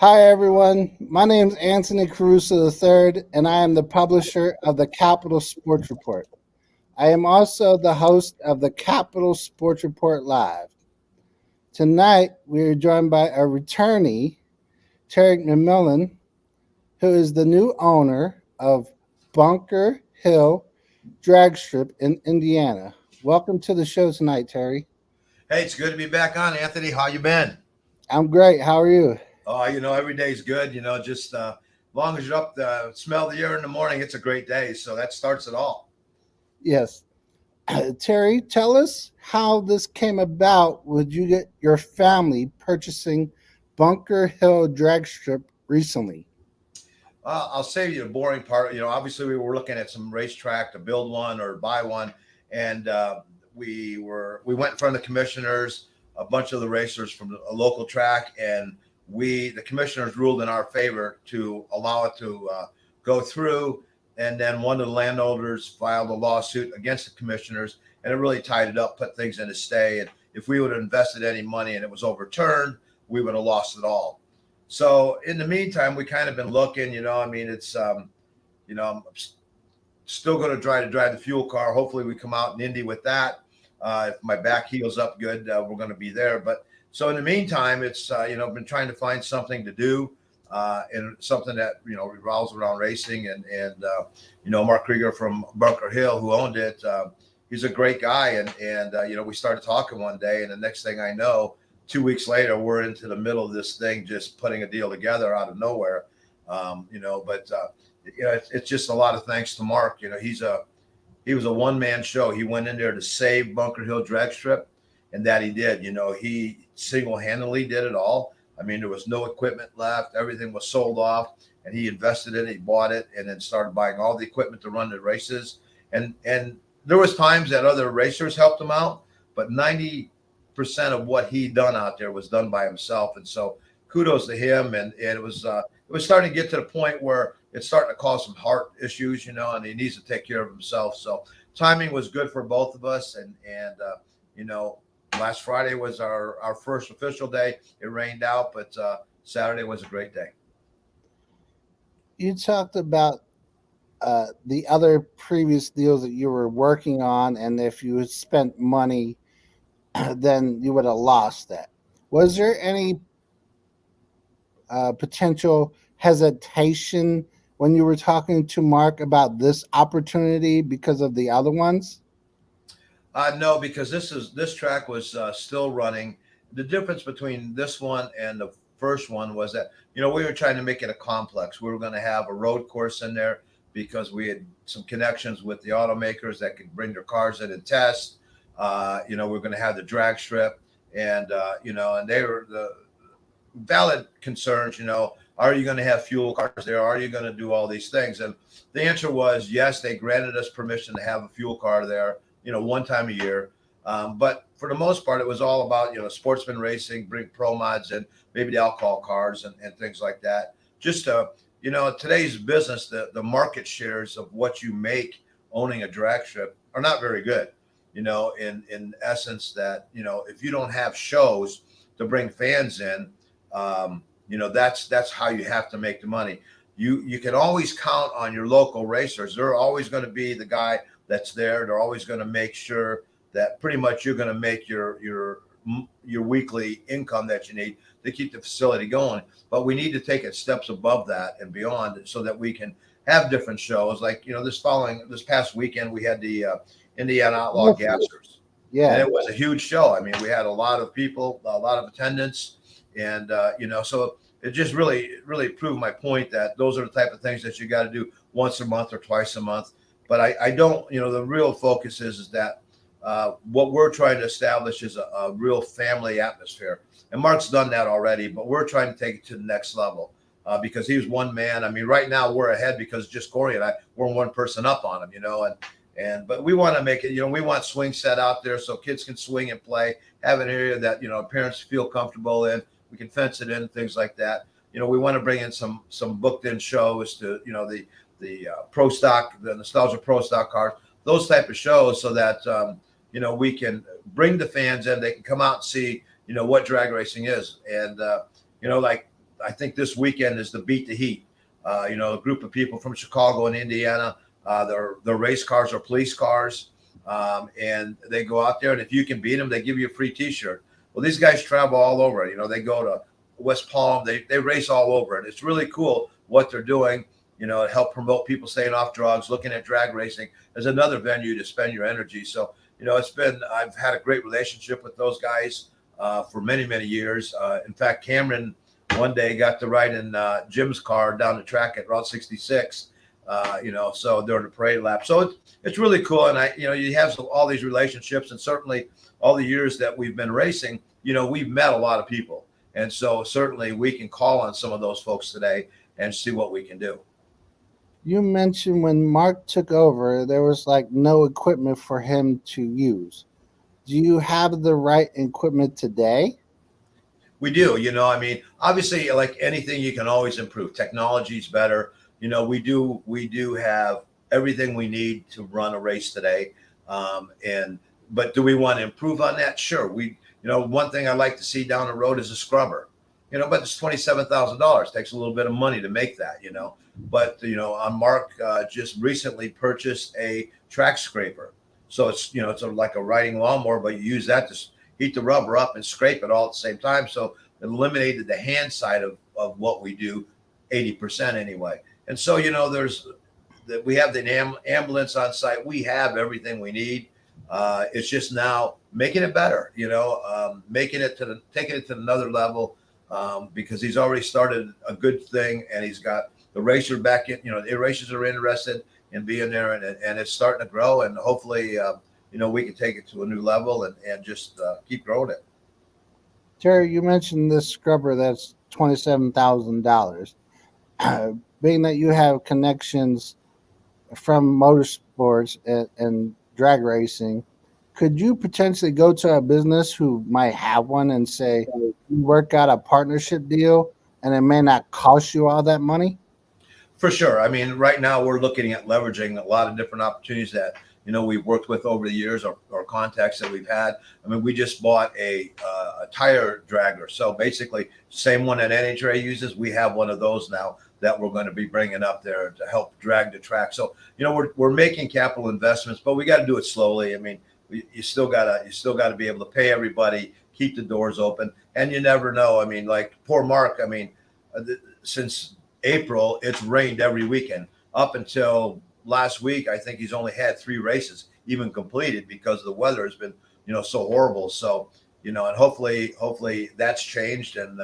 Hi, everyone. My name is Anthony Caruso III, and I am the publisher of the Capital Sports Report. I am also the host of the Capital Sports Report Live. Tonight, we are joined by a returnee, Terry McMillen, who is the new owner of Bunker Hill Dragstrip in Indiana. Welcome to the show tonight, Terry. Hey, it's good to be back on, Anthony. How you been? I'm great. How are you? Oh, every day's good. Just as long as you're up the smell the air in the morning, it's a great day. So that starts it all. Yes. Terry, tell us how this came about. Would you get your family purchasing Bunker Hill Dragstrip recently? I'll save you the boring part. Obviously we were looking at some racetrack to build one or buy one, and we went in front of the commissioners, a bunch of the racers from a local track, and the commissioners ruled in our favor to allow it to go through. And then one of the landowners filed a lawsuit against the commissioners, and it really tied it up, put things in a stay. And if we would have invested any money and it was overturned, we would have lost it all. So in the meantime, we kind of been looking. It's I'm still going to try to drive the fuel car. Hopefully, we come out in Indy with that. If my back heals up good, we're going to be there. But so in the meantime, it's I've been trying to find something to do, and something that revolves around racing. And Mark Krieger from Bunker Hill, who owned it, he's a great guy. And we started talking one day, and the next thing I know, 2 weeks later, we're into the middle of this thing, just putting a deal together out of nowhere. It's just a lot of thanks to Mark. He was a one-man show. He went in there to save Bunker Hill Dragstrip, and that he did. He single-handedly did it all. I mean, there was no equipment left. Everything was sold off, and he invested in it. He bought it and then started buying all the equipment to run the races. And there was times that other racers helped him out, but 90% of what he done out there was done by himself. And so kudos to him. And it was starting to get to the point where it's starting to cause some heart issues, and he needs to take care of himself. So timing was good for both of us. And last Friday was our first official day. It rained out, but Saturday was a great day. You talked about the other previous deals that you were working on, and if you had spent money, then you would have lost that. Was there any potential hesitation when you were talking to Mark about this opportunity because of the other ones? No, because this track was still running. The difference between this one and the first one was that we were trying to make it a complex. We were going to have a road course in there because we had some connections with the automakers that could bring their cars in and test. We're going to have the drag strip, and and they were the valid concerns. Are you going to have fuel cars there? Are you going to do all these things? And the answer was yes. They granted us permission to have a fuel car there, one time a year. But for the most part, it was all about, sportsman racing, bring pro mods and maybe the alcohol cars and things like that. Just today's business, the market shares of what you make owning a drag strip are not very good. In essence, that if you don't have shows to bring fans in, that's how you have to make the money. You can always count on your local racers. They're always going to be the guy that's there. They're always going to make sure that pretty much you're going to make your weekly income that you need to keep the facility going. But we need to take it steps above that and beyond so that we can have different shows. Like, this past weekend, we had the Indiana Outlaw Gassers. Yeah. And it was a huge show. I mean, we had a lot of people, a lot of attendance. And, so it just really, really proved my point that those are the type of things that you got to do once a month or twice a month. But I don't, the real focus is that what we're trying to establish is a real family atmosphere. And Mark's done that already, but we're trying to take it to the next level because he was one man. I mean, right now we're ahead because just Corey and I, we're one person up on him, but we want to make it, we want swing set out there so kids can swing and play, have an area that, parents feel comfortable in. We can fence it in, things like that. We want to bring in some booked in shows to, the pro stock, the nostalgia pro stock cars, those type of shows so that, we can bring the fans in. They can come out and see, what drag racing is. And, like I think this weekend is the Beat the Heat. A group of people from Chicago and Indiana. Their race cars are police cars, and they go out there. And if you can beat them, they give you a free T-shirt. Well, these guys travel all over. They go to West Palm. They race all over, and it's really cool what they're doing. To help promote people staying off drugs, looking at drag racing as another venue to spend your energy. So, I've had a great relationship with those guys for many, many years. In fact, Cameron one day got to ride in Jim's car down the track at Route 66, so during the parade lap. So it's really cool. And you have all these relationships, and certainly all the years that we've been racing, we've met a lot of people. And so certainly we can call on some of those folks today and see what we can do. You mentioned when Mark took over, there was like no equipment for him to use. Do you have the right equipment today? We do, obviously, like anything, you can always improve. Technology's better. We do have everything we need to run a race today. But do we want to improve on that? Sure. One thing I like to see down the road is a scrubber. But it's $27,000. Takes a little bit of money to make that. But Mark just recently purchased a track scraper. So it's like a riding lawnmower, but you use that to heat the rubber up and scrape it all at the same time. So it eliminated the hand side of what we do 80% anyway. And so, we have the ambulance on site. We have everything we need. It's just now making it better, taking it to another level, because he's already started a good thing, and he's got the racer back in, the racers are interested in being there, and it's starting to grow, and hopefully, we can take it to a new level and just keep growing it. Terry, you mentioned this scrubber that's $27,000. Being that you have connections from motorsports and drag racing, could you potentially go to a business who might have one and say, you work out a partnership deal and it may not cost you all that money? For sure. I mean, right now we're looking at leveraging a lot of different opportunities that, we've worked with over the years, or contacts that we've had. I mean, we just bought a tire dragger. So basically, same one that NHRA uses, we have one of those now that we're going to be bringing up there to help drag the track. So, we're making capital investments, but we got to do it slowly. I mean, you still gotta be able to pay everybody, keep the doors open, and you never know. I mean, like poor Mark. I mean, since April, it's rained every weekend up until last week. I think he's only had 3 races even completed because the weather has been, so horrible. So, and hopefully that's changed. And,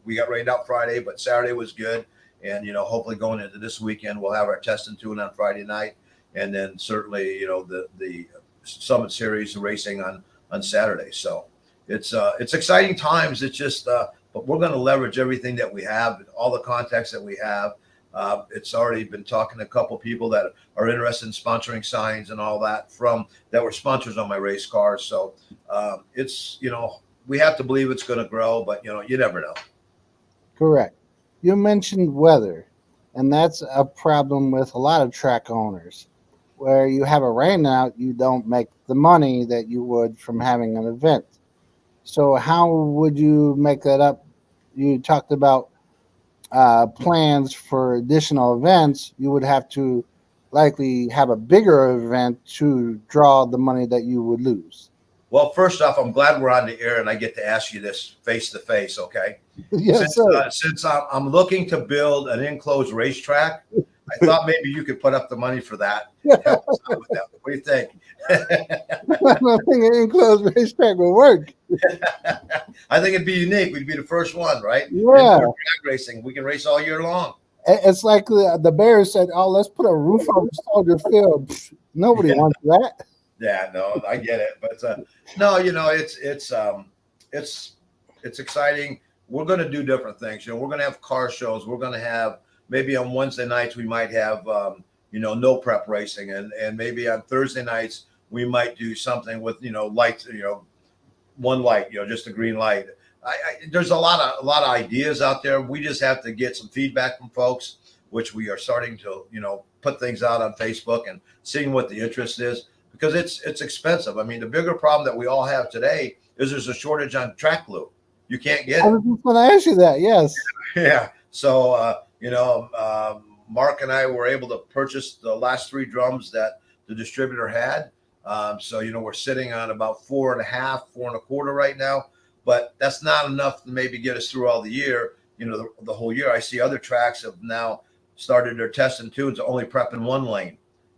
we got rained out Friday, but Saturday was good. And, hopefully going into this weekend, we'll have our test and tune on Friday night. And then certainly, the Summit Series racing on Saturday. So it's exciting times. It's just, but we're going to leverage everything that we have, all the contacts that we have. It's already been talking to a couple people that are interested in sponsoring signs and all that that were sponsors on my race cars. So it's, we have to believe it's going to grow, but you never know. Correct. You mentioned weather, and that's a problem with a lot of track owners. Where you have a rain out, you don't make the money that you would from having an event. So how would you make that up? You talked about plans for additional events. You would have to likely have a bigger event to draw the money that you would lose. Well, first off, I'm glad we're on the air and I get to ask you this face to face. Okay. Yes, Since I'm looking to build an enclosed racetrack, I thought maybe you could put up the money for that. Help us out with that. What do you think? I don't think an enclosed racetrack will work. I think it'd be unique. We'd be the first one, right? Yeah. Drag racing. We can race all year long. It's like the Bears said, "Oh, let's put a roof over Soldier Field." Nobody wants that. Yeah, no, I get it, but no, it's exciting. We're going to do different things. We're going to have car shows. We're going to have maybe on Wednesday nights we might have no prep racing, and maybe on Thursday nights we might do something with lights, one light, just a green light. There's a lot of ideas out there. We just have to get some feedback from folks, which we are starting to put things out on Facebook and seeing what the interest is, because it's expensive. I mean, the bigger problem that we all have today is there's a shortage on track glue. you can't get I it. was just going to ask you that. Yes. Yeah. So, Mark and I were able to purchase the last three drums that the distributor had. So, we're sitting on about 4.5, 4.25 right now, but that's not enough to maybe get us through all the year, the whole year. I see other tracks have now started their testing tunes, only prepping one lane,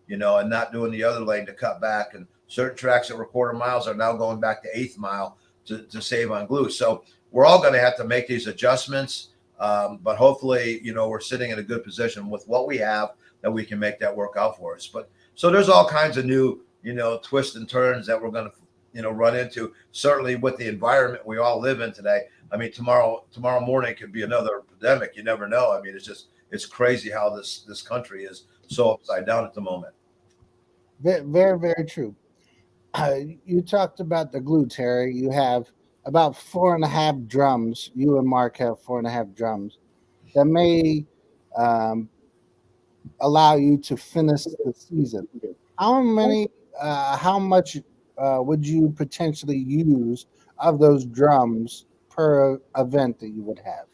and not doing the other lane to cut back. And certain tracks that were quarter miles are now going back to eighth mile to save on glue. So we're all going to have to make these adjustments. But hopefully, we're sitting in a good position with what we have that we can make that work out for us. But so there's all kinds of new, twists and turns that we're going to, run into. Certainly with the environment we all live in today. I mean, tomorrow morning could be another pandemic. You never know. I mean, it's crazy how this country is so upside down at the moment. Very, very, very true. You talked about the glue, Terry. You have about 4.5 drums. You and Mark have 4.5 drums that may um, allow you to finish the season. How many? How much would you potentially use of those drums per event that you would have?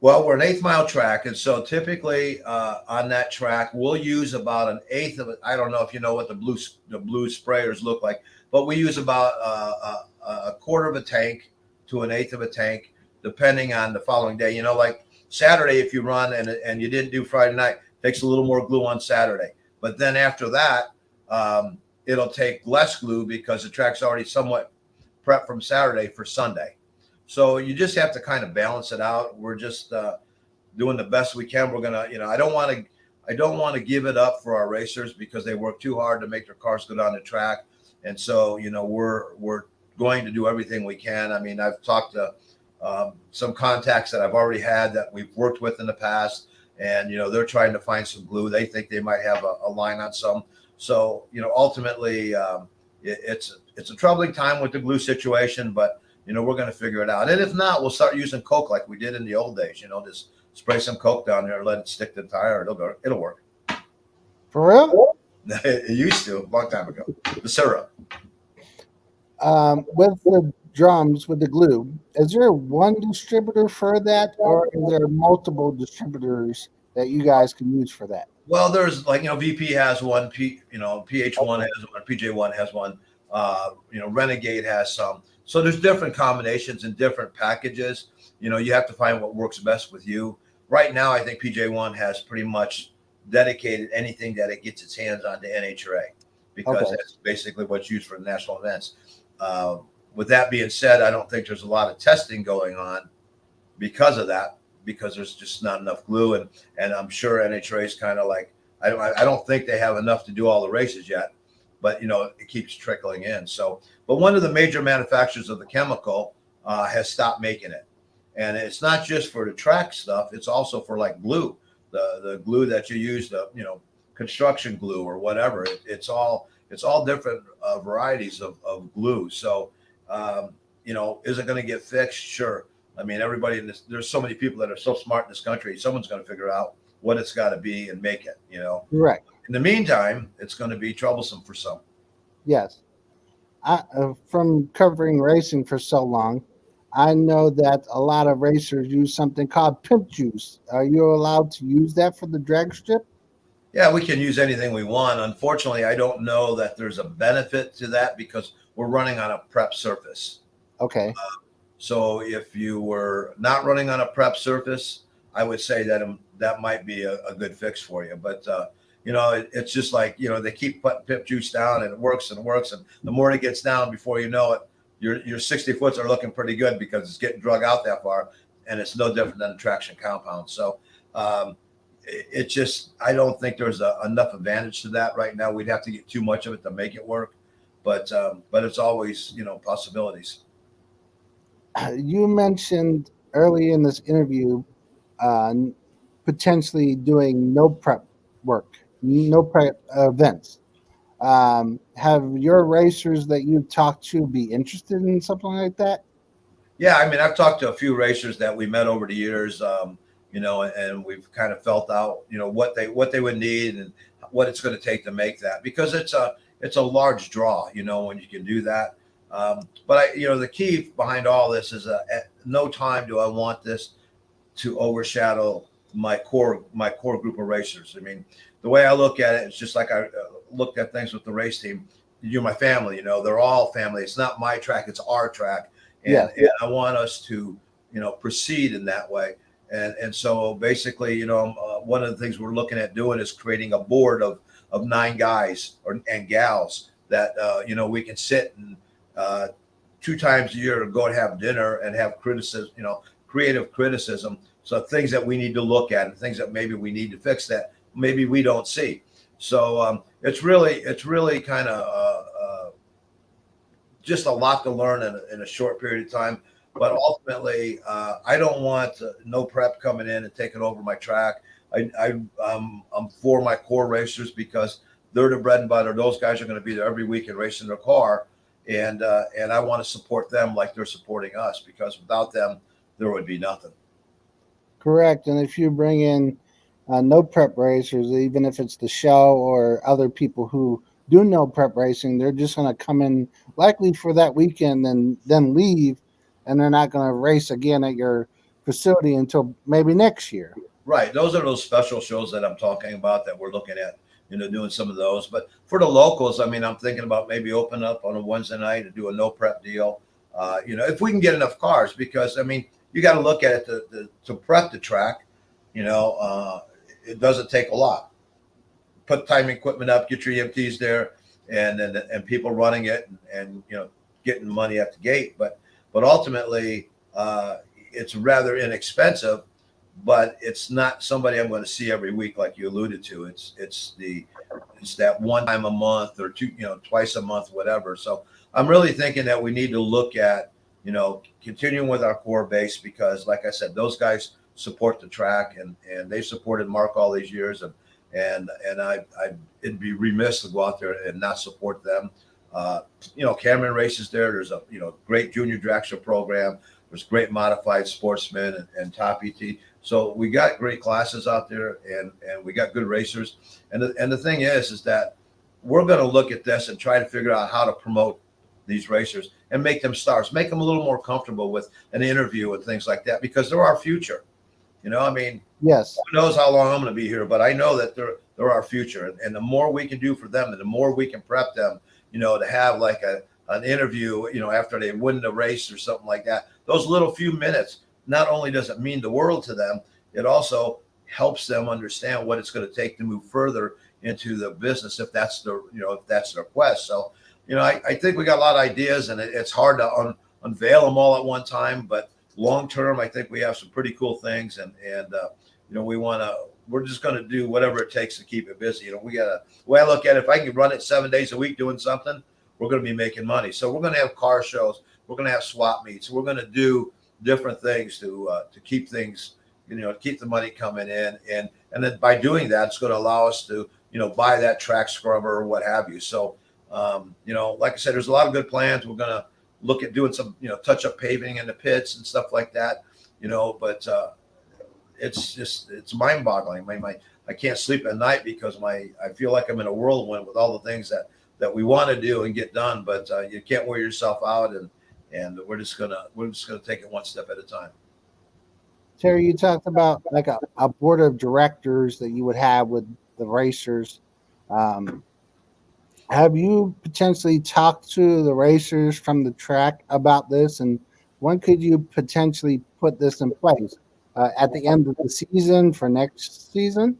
Well, we're an eighth mile track, and so typically on that track, we'll use about an eighth of it. I don't know if you know what the blue sprayers look like, but we use about a quarter of a tank to an eighth of a tank, depending on the following day. Like Saturday, if you run and you didn't do Friday night, takes a little more glue on Saturday. But then after that, it'll take less glue because the track's already somewhat prepped from Saturday for Sunday. So you just have to kind of balance it out. We're just doing the best we can. We're gonna, I don't want to give it up for our racers because they work too hard to make their cars go down the track, and so we're going to do everything we can. I mean, I've talked to some contacts that I've already had that we've worked with in the past, and they're trying to find some glue. They think they might have a line on some. So ultimately, it's a troubling time with the glue situation, but we're going to figure it out. And if not, we'll start using Coke like we did in the old days. Just spray some Coke down there, let it stick to the tire. It'll work. For real? It used to a long time ago. The syrup. With the drums, with the glue, is there one distributor for that, or is there multiple distributors that you guys can use for that? Well, there's like VP has one, PH1 Okay. has one, PJ1 has one, Renegade has some. So there's different combinations and different packages. You have to find what works best with you. Right now, I think PJ1 has pretty much dedicated anything that it gets its hands on to NHRA because Okay. that's basically what's used for national events. Uh, with that being said, I don't think there's a lot of testing going on because of that, because there's just not enough glue, and I'm sure NHRA is kind of like I don't think they have enough to do all the races yet, but it keeps trickling in. So, but one of the major manufacturers of the chemical has stopped making it, and it's not just for the track stuff; it's also for like glue, the glue that you use, the construction glue or whatever. It's all different varieties of glue. So, is it going to get fixed? Sure. I mean, everybody in this, there's so many people that are so smart in this country. Someone's going to figure out what it's got to be and make it. Right. In the meantime, it's going to be troublesome for some. Yes. From covering racing for so long, I know that a lot of racers use something called pimp juice. Are you allowed to use that for the drag strip? Yeah, we can use anything we want. Unfortunately, I don't know that there's a benefit to that because we're running on a prep surface. Okay. So if you were not running on a prep surface, I would say that might be a good fix for you. But it's just like they keep putting pip juice down, and it works and works, and the more it gets down, before you know it, your 60 foots are looking pretty good because it's getting drug out that far, and it's no different than a traction compound. So it just I don't think there's enough advantage to that right now. We'd have to get too much of it to make it work, but it's always possibilities. You mentioned early in this interview uh, potentially doing no prep work, no prep events. Have your racers that you've talked to be interested in something like that? Yeah, I mean, I've talked to a few racers that we met over the years, and we've kind of felt out, what they would need and what it's going to take to make that because it's a large draw, when you can do that. But the key behind all this is at no time do I want this to overshadow my core group of racers. I mean, the way I look at it, it's just like I looked at things with the race team. You're my family, they're all family. It's not my track, it's our track. And, Yes. and I want us to, proceed in that way. And so basically, one of the things we're looking at doing is creating a board of 9 guys and gals that, we can sit and 2 times a year go and have dinner and have criticism, creative criticism. So things that we need to look at and things that maybe we need to fix that maybe we don't see. So it's really kind of just a lot to learn in a short period of time. But ultimately, I don't want no prep coming in and taking over my track. I'm for my core racers because they're the bread and butter. Those guys are going to be there every week and racing their car, and I want to support them like they're supporting us, because without them, there would be nothing. Correct. And if you bring in no prep racers, even if it's the show or other people who do no prep racing, they're just going to come in likely for that weekend and then leave, and they're not going to race again at your facility until maybe next year. Right. Those are those special shows that I'm talking about that we're looking at, doing some of those. But for the locals, I mean, I'm thinking about maybe open up on a Wednesday night and do a no prep deal. If we can get enough cars, because I mean, you got to look at it to prep the track. It doesn't take a lot. Put time equipment up, get your EMTs there, and people running it, and getting money at the gate. But ultimately, it's rather inexpensive. But it's not somebody I'm going to see every week, like you alluded to. It's that one time a month or two, twice a month, whatever. So I'm really thinking that we need to look at, continuing with our core base, because like I said, those guys support the track and they've supported Mark all these years. And it'd be remiss to go out there and not support them. Cameron races there. There's a, great junior dragster program. There's great modified sportsmen and top ET. So we got great classes out there, and we got good racers. And the thing is that we're going to look at this and try to figure out how to promote these racers and make them stars, make them a little more comfortable with an interview and things like that, because they're our future. I mean, yes, who knows how long I'm going to be here, but I know that they're our future. And the more we can do for them, and the more we can prep them, to have like an interview, after they win the race or something like that, those little few minutes, not only does it mean the world to them, it also helps them understand what it's going to take to move further into the business, if that's their quest. So, I think we got a lot of ideas, and it's hard to unveil them all at one time, but long term, I think we have some pretty cool things, and we're just going to do whatever it takes to keep it busy. The way I look at it, if I can run it 7 days a week doing something, we're going to be making money. So we're going to have car shows, we're going to have swap meets, we're going to do different things to keep things, keep the money coming in, and then by doing that, it's going to allow us to buy that track scrubber or what have you. So like I said, there's a lot of good plans. We're going to look at doing some touch up paving in the pits and stuff like that, but it's mind boggling. I can't sleep at night because I feel like I'm in a whirlwind with all the things that we want to do and get done, but you can't wear yourself out, and we're just gonna take it one step at a time. Terry, you talked about like a board of directors that you would have with the racers. Have you potentially talked to the racers from the track about this, and when could you potentially put this in place? At the end of the season for next season?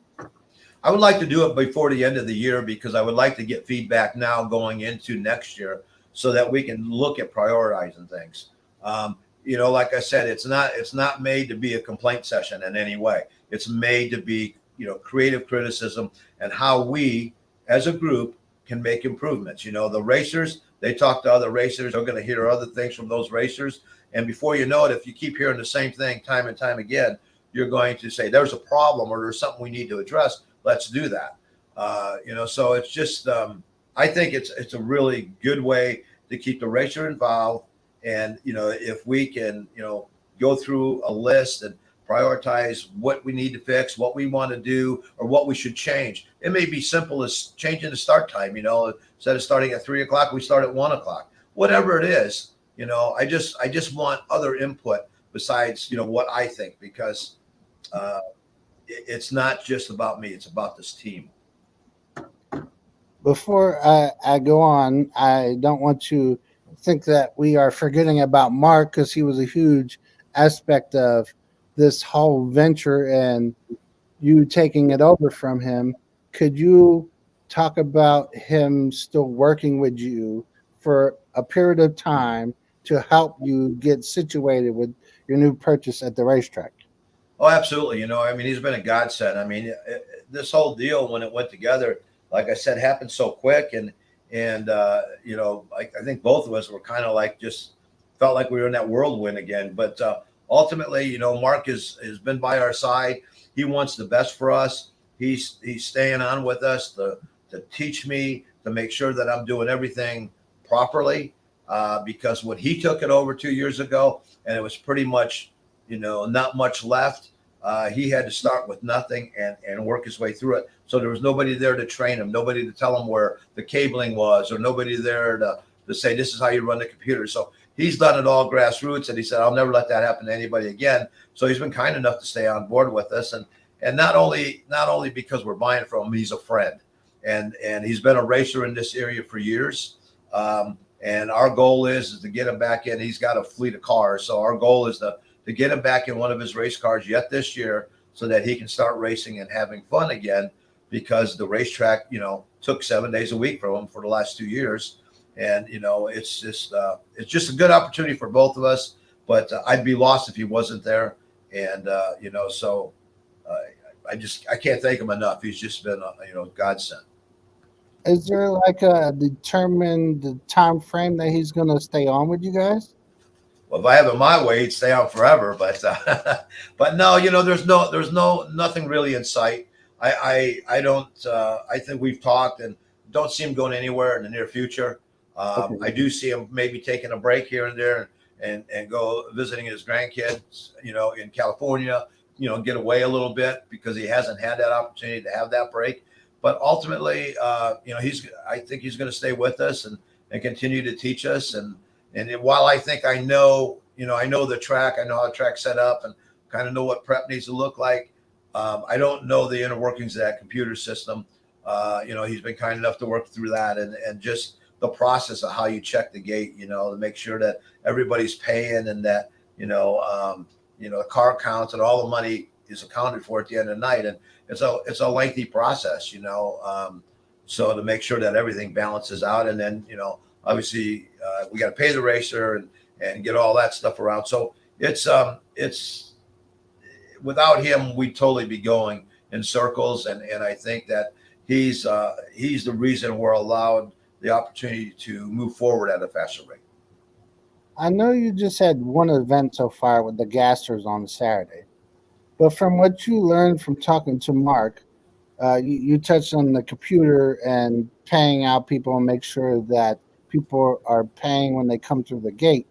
I would like to do it before the end of the year, because I would like to get feedback now going into next year, so that we can look at prioritizing things. Like I said, it's not made to be a complaint session in any way. It's made to be, creative criticism and how we as a group can make improvements. The racers, they talk to other racers, they're going to hear other things from those racers. And before you know it, if you keep hearing the same thing time and time again, you're going to say there's a problem or there's something we need to address. Let's do that. So it's just, I think it's a really good way to keep the racer involved. And, if we can, go through a list and prioritize what we need to fix, what we want to do, or what we should change. It may be simple as changing the start time. Instead of starting at 3 o'clock, we start at 1 o'clock. whatever it is. I just want other input besides what I think, because uh, it's not just about me; it's about this team. Before I go on, I don't want to think that we are forgetting about Mark because he was a huge aspect of this whole venture and you taking it over from him. Could you talk about him still working with you for a period of time to help you get situated with your new purchase at the racetrack? Oh, absolutely. I mean, he's been a godsend. I mean, this whole deal when it went together, like I said, happened so quick, and I think both of us were kind of like just felt like we were in that whirlwind again. But ultimately, Mark has been by our side. He wants the best for us. He's staying on with us to teach me, to make sure that I'm doing everything properly. Because when he took it over 2 years ago, and it was pretty much not much left. He had to start with nothing and work his way through it. So there was nobody there to train him, nobody to tell him where the cabling was, or nobody there to say, this is how you run the computer. So he's done it all grassroots. And he said, I'll never let that happen to anybody again. So he's been kind enough to stay on board with us. And not only because we're buying from him, he's a friend. And he's been a racer in this area for years. And our goal is to get him back in. He's got a fleet of cars. So our goal is to get him back in one of his race cars yet this year so that he can start racing and having fun again, because the racetrack, took 7 days a week from him for the last 2 years. And, it's just a good opportunity for both of us, but I'd be lost if he wasn't there. And, so I can't thank him enough. He's just been, godsend. Is there like a determined time frame that he's going to stay on with you guys? Well, if I have it my way, he'd stay on forever. But but no, there's nothing really in sight. I don't. I think we've talked and don't see him going anywhere in the near future. Okay. I do see him maybe taking a break here and there and go visiting his grandkids, in California, get away a little bit because he hasn't had that opportunity to have that break. But ultimately, I think he's going to stay with us and continue to teach us. And while I think I know the track, I know how the track's set up and kind of know what prep needs to look like. I don't know the inner workings of that computer system. He's been kind enough to work through that and just the process of how you check the gate, to make sure that everybody's paying and that, the car counts and all the money is accounted for at the end of the night. And it's a lengthy process, so to make sure that everything balances out. And then, obviously, we got to pay the racer and get all that stuff around. So it's without him, we'd totally be going in circles. And I think that he's the reason we're allowed the opportunity to move forward at a faster rate. I know you just had one event so far with the Gassers on Saturday, but from what you learned from talking to Mark, you touched on the computer and paying out people and make sure that people are paying when they come through the gate.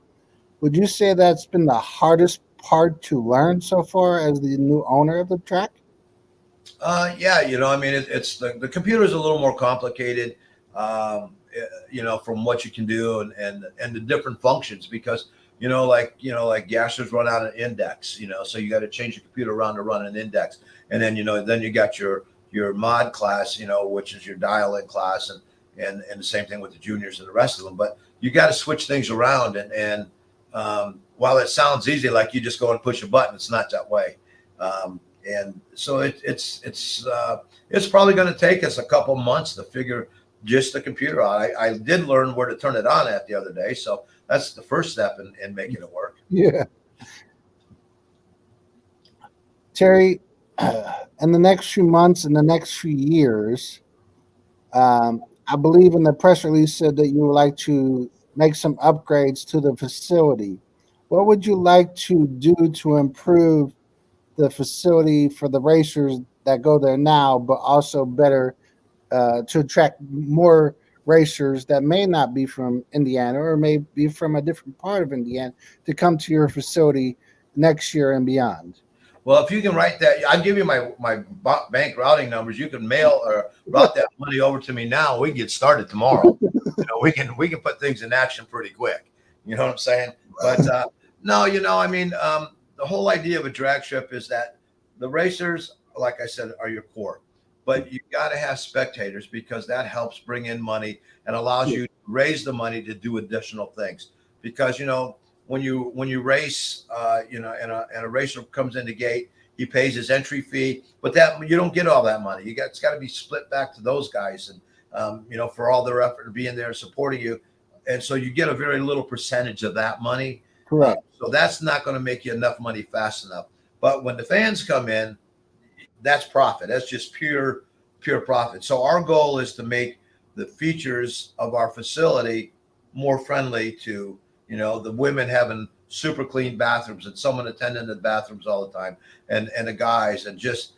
Would you say that's been the hardest part to learn so far as the new owner of the track? Yeah, I mean, it's the computer is a little more complicated, from what you can do and the different functions because, like Gashers run out an index, so you got to change your computer around to run an index. And then, then you got your mod class, which is your dial-in class and the same thing with the juniors and the rest of them. But you got to switch things around. And while it sounds easy, like you just go and push a button, it's not that way. And so it's probably going to take us a couple months to figure just the computer out. I did learn where to turn it on at the other day, so that's the first step in making it work. Yeah. Terry, in the next few months, in the next few years, I believe in the press release said that you would like to make some upgrades to the facility. What would you like to do to improve the facility for the racers that go there now, but also better to attract more racers that may not be from Indiana or may be from a different part of Indiana to come to your facility next year and beyond? Well, if you can write that, I'll give you my bank routing numbers. You can mail or route that money over to me now. We can get started tomorrow. We can put things in action pretty quick. You know what I'm saying? But no, I mean, the whole idea of a drag strip is that the racers, like I said, are your core, but you got to have spectators because that helps bring in money and allows you to raise the money to do additional things. Because when you race, and a racer comes in the gate, he pays his entry fee, but that you don't get all that money. It's got to be split back to those guys, and for all their effort to being there and supporting you, and so you get a very little percentage of that money. Correct. So that's not going to make you enough money fast enough. But when the fans come in, that's profit. That's just pure profit. So our goal is to make the features of our facility more friendly to the women having super clean bathrooms and someone attending the bathrooms all the time, and the guys, and just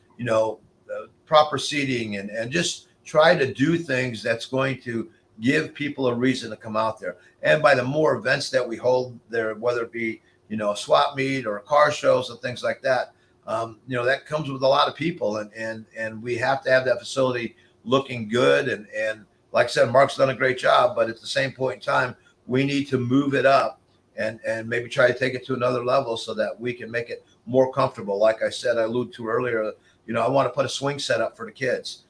proper seating, and just try to do things that's going to give people a reason to come out there. And by the more events that we hold there, whether it be a swap meet or car shows and things like that, that comes with a lot of people, and we have to have that facility looking good. And like I said, Mark's done a great job, but at the same point in time, we need to move it up and maybe try to take it to another level so that we can make it more comfortable. Like I said, I alluded to earlier, I want to put a swing set up for the kids,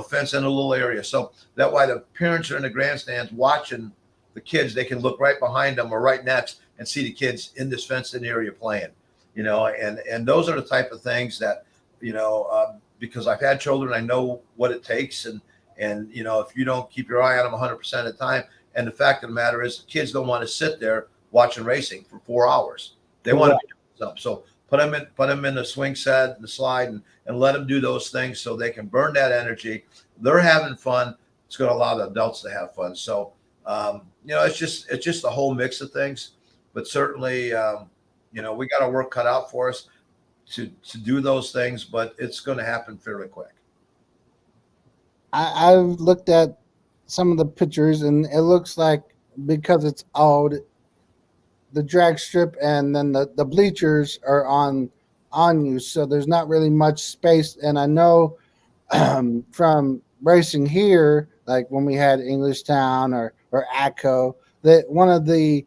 fence in a little area. So that way the parents are in the grandstands watching the kids, they can look right behind them or right next and see the kids in this fenced in area playing, and those are the type of things that, because I've had children, I know what it takes. And if you don't keep your eye on them 100% of the time, and the fact of the matter is, the kids don't want to sit there watching racing for 4 hours. They want to be doing something. So put them in the swing set, the slide, and let them do those things so they can burn that energy. They're having fun. It's going to allow the adults to have fun. So, it's just a whole mix of things. But certainly, we got our work cut out for us to do those things. But it's going to happen fairly quick. I've looked at some of the pictures, and it looks like, because it's old, the drag strip and then the bleachers are on you, so there's not really much space. And I know from racing here, like when we had Englishtown or ACO, that one of the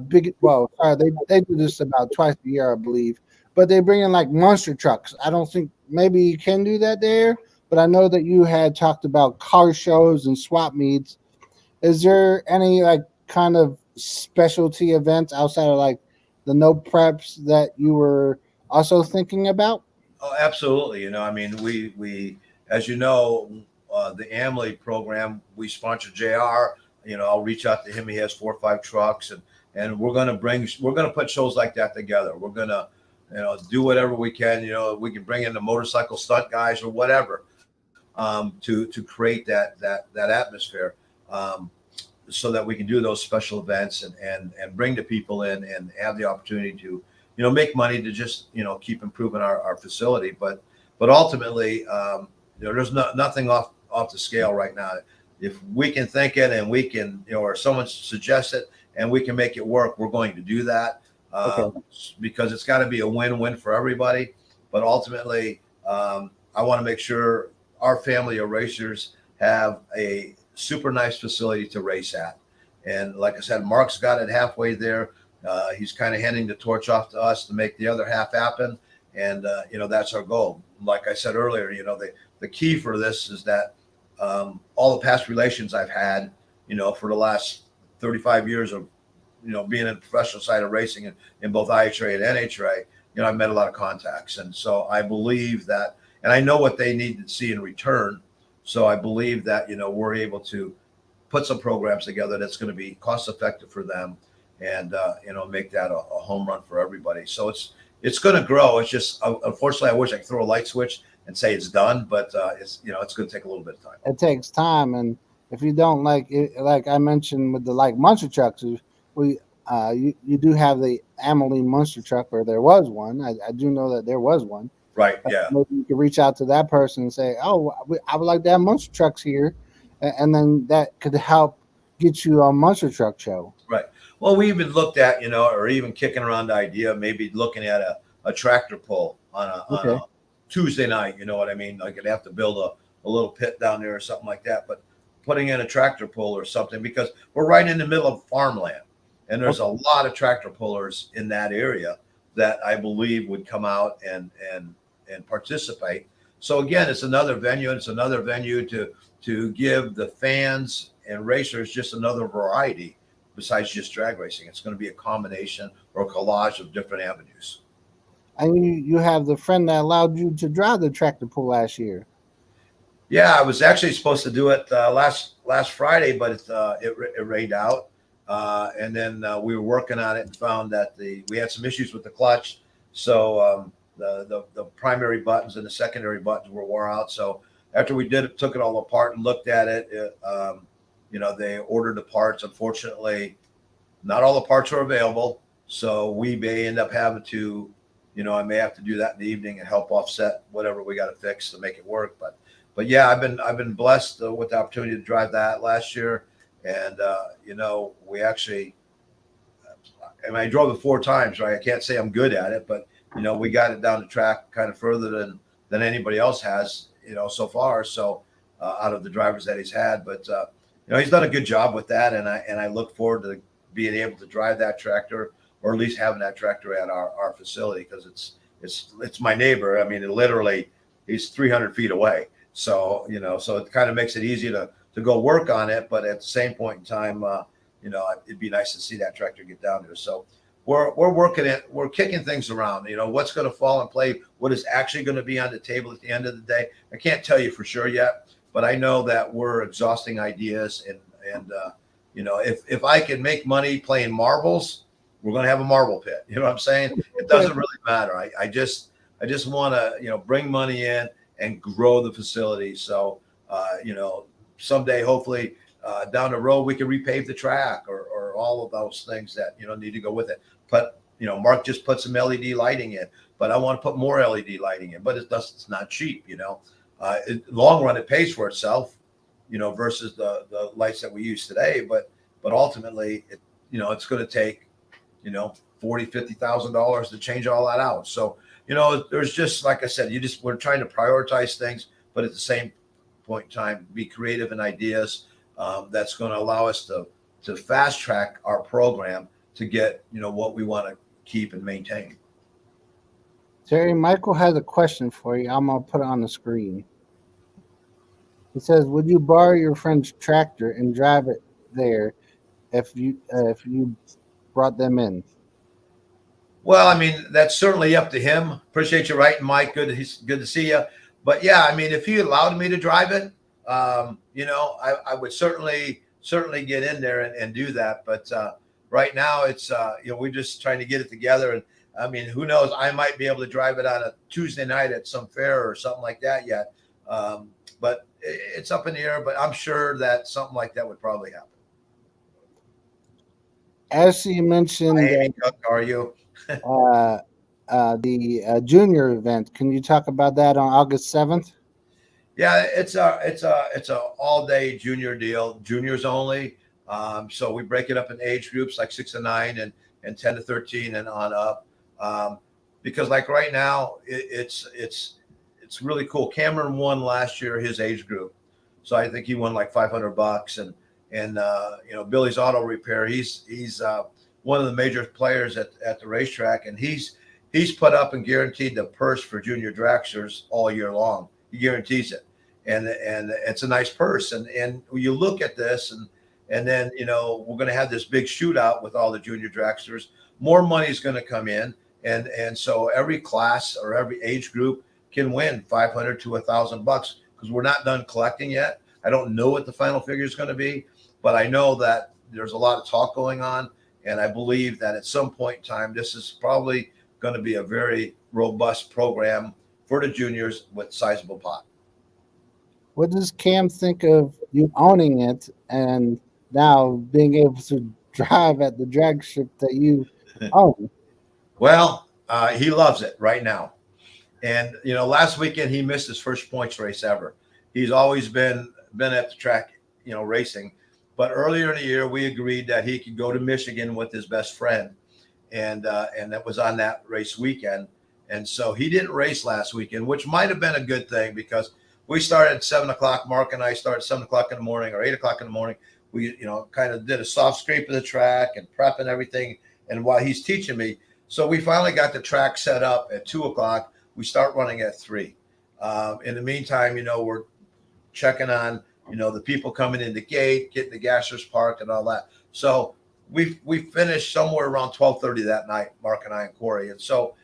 big, well, sorry, they do this about twice a year, I believe, but they bring in like monster trucks. I don't think maybe you can do that there, but I know that you had talked about car shows and swap meets. Is there any like kind of specialty events outside of like the no preps that you were also thinking about? Oh, absolutely. I mean, we as the AMLE program, we sponsor JR. I'll reach out to him. He has 4 or 5 trucks, and we're going to put shows like that together. We're going to, do whatever we can. We can bring in the motorcycle stunt guys or whatever, to create that atmosphere, so that we can do those special events and bring the people in and have the opportunity to, make money to just, keep improving our facility. But ultimately, there's nothing off the scale right now. If we can think it and we can, or someone suggests it and we can make it work, we're going to do that, because it's got to be a win-win for everybody. But ultimately, I want to make sure our family of racers have a super nice facility to race at. And like I said, Mark's got it halfway there. He's kind of handing the torch off to us to make the other half happen. And, that's our goal. Like I said earlier, the key for this is that all the past relations I've had, for the last 35 years of, being in the professional side of racing in both IHRA and NHRA, I've met a lot of contacts. And so I believe that, and I know what they need to see in return. So I believe that, we're able to put some programs together that's going to be cost effective for them, and, make that a home run for everybody. So it's going to grow. It's just, unfortunately, I wish I could throw a light switch and say it's done, but it's going to take a little bit of time. It takes time, and if you don't like it, like I mentioned with the like monster trucks, you do have the Amelie monster truck, or there was one. I do know that there was one. Right. Yeah. Maybe you could reach out to that person and say, "Oh, I would like to have monster trucks here," and then that could help get you a monster truck show. Right. Well, we even looked at, or even kicking around the idea of maybe looking at a tractor pull on Okay. a Tuesday night. You know what I mean? Like I'd have to build a little pit down there or something like that. But putting in a tractor pull or something, because we're right in the middle of farmland, and there's a Okay. lot of tractor pullers in that area that I believe would come out and participate. So again, it's another venue. It's another venue to give the fans and racers just another variety besides just drag racing. It's going to be a combination or a collage of different avenues. And you have the friend that allowed you to drive the tractor pull last year. Yeah, I was actually supposed to do it last Friday, but it rained out, and then we were working on it and found that we had some issues with the clutch, so the primary buttons and the secondary buttons were wore out. So after we did it, took it all apart and looked at it, they ordered the parts. Unfortunately, not all the parts are available, so we may end up having to, I may have to do that in the evening and help offset whatever we got to fix to make it work. But yeah, I've been blessed with the opportunity to drive that last year, and we actually, and I drove it 4 times. Right, I can't say I'm good at it, but we got it down the track kind of further than anybody else has, so far. So out of the drivers that he's had, but he's done a good job with that, and I look forward to being able to drive that tractor, or at least having that tractor at our facility, because it's my neighbor. I mean, literally, he's 300 feet away. So so it kind of makes it easy to go work on it, but at the same point in time, it'd be nice to see that tractor get down there. So we're working it, we're kicking things around. What's going to fall in play, what is actually going to be on the table at the end of the day, I can't tell you for sure yet, but I know that we're exhausting ideas, and if I can make money playing marbles, we're going to have a marble pit. You know what I'm saying? It doesn't really matter. I just want to bring money in and grow the facility. So someday, hopefully, down the road, we can repave the track, or all of those things that need to go with it. But Mark just put some LED lighting in, but I want to put more LED lighting in. But it's not cheap. Long run, it pays for itself, versus the lights that we use today. But ultimately, it's going to take $40,000-$50,000 to change all that out. So there's just, like I said, we're trying to prioritize things, but at the same point in time, be creative in ideas that's going to allow us to fast track our program to get what we want to keep and maintain. Terry, Michael has a question for you. I'm gonna put it on the screen. He says, "Would you borrow your friend's tractor and drive it there if you brought them in?" Well, I mean, that's certainly up to him. Appreciate you writing, Mike. Good to see you. But yeah, I mean, if he allowed me to drive it, I would certainly get in there and do that. But right now, it's we're just trying to get it together. And I mean, who knows? I might be able to drive it on a Tuesday night at some fair or something like that yet. But it's up in the air. But I'm sure that something like that would probably happen. As you mentioned, Amy Cook, are you? uh, the junior event. Can you talk about that on August 7th? Yeah, it's a all day junior deal, juniors only. So we break it up in age groups like 6 to 9 and 10 to 13 and on up. Um, because like right now, it's really cool. Cameron won last year his age group, so I think he won like $500. And Billy's Auto Repair. He's one of the major players at the racetrack, and he's put up and guaranteed the purse for junior dragsters all year long. He guarantees it, and it's a nice purse. And you look at this, and then we're going to have this big shootout with all the junior dragsters. More money is going to come in, and so every class or every age group can win $500 to $1,000 because we're not done collecting yet. I don't know what the final figure is going to be, but I know that there's a lot of talk going on, and I believe that at some point in time, this is probably going to be a very robust program for the juniors with sizable pot. What does Cam think of you owning it and now being able to drive at the drag strip that you own? Well, he loves it right now. And last weekend he missed his first points race ever. He's always been at the track, racing. But earlier in the year, we agreed that he could go to Michigan with his best friend, and that was on that race weekend. And so he didn't race last weekend, which might have been a good thing because we started at 7 o'clock. Mark and I started at 7 o'clock in the morning or 8 o'clock in the morning. We, kind of did a soft scrape of the track and prep and everything. And while he's teaching me, so we finally got the track set up at 2 o'clock. We start running at 3. In the meantime, we're checking on, the people coming in the gate, getting the gassers parked and all that. So we finished somewhere around 12:30 that night, Mark and I and Corey. And so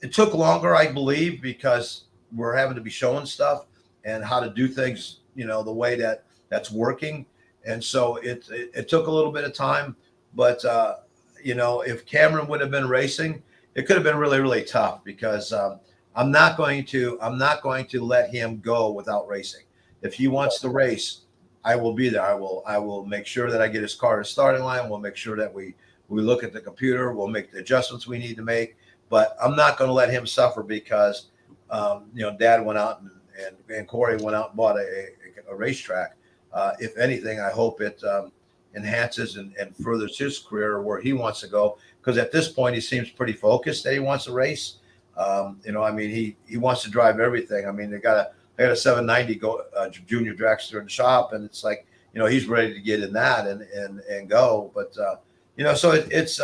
it took longer, I believe, because we're having to be showing stuff and how to do things, the way that's working. And so it took a little bit of time, but if Cameron would have been racing, it could have been really, really tough because I'm not going to let him go without racing. If he wants to race, I will be there. I will make sure that I get his car to the starting line. We'll make sure that we look at the computer. We'll make the adjustments we need to make. But I'm not going to let him suffer because Dad went out and Corey went out and bought a racetrack. If anything, I hope it enhances and furthers his career where he wants to go. Because at this point, he seems pretty focused that he wants to race. He wants to drive everything. I mean, I got a 790 junior dragster in the shop, and it's like, he's ready to get in that and go. But so it's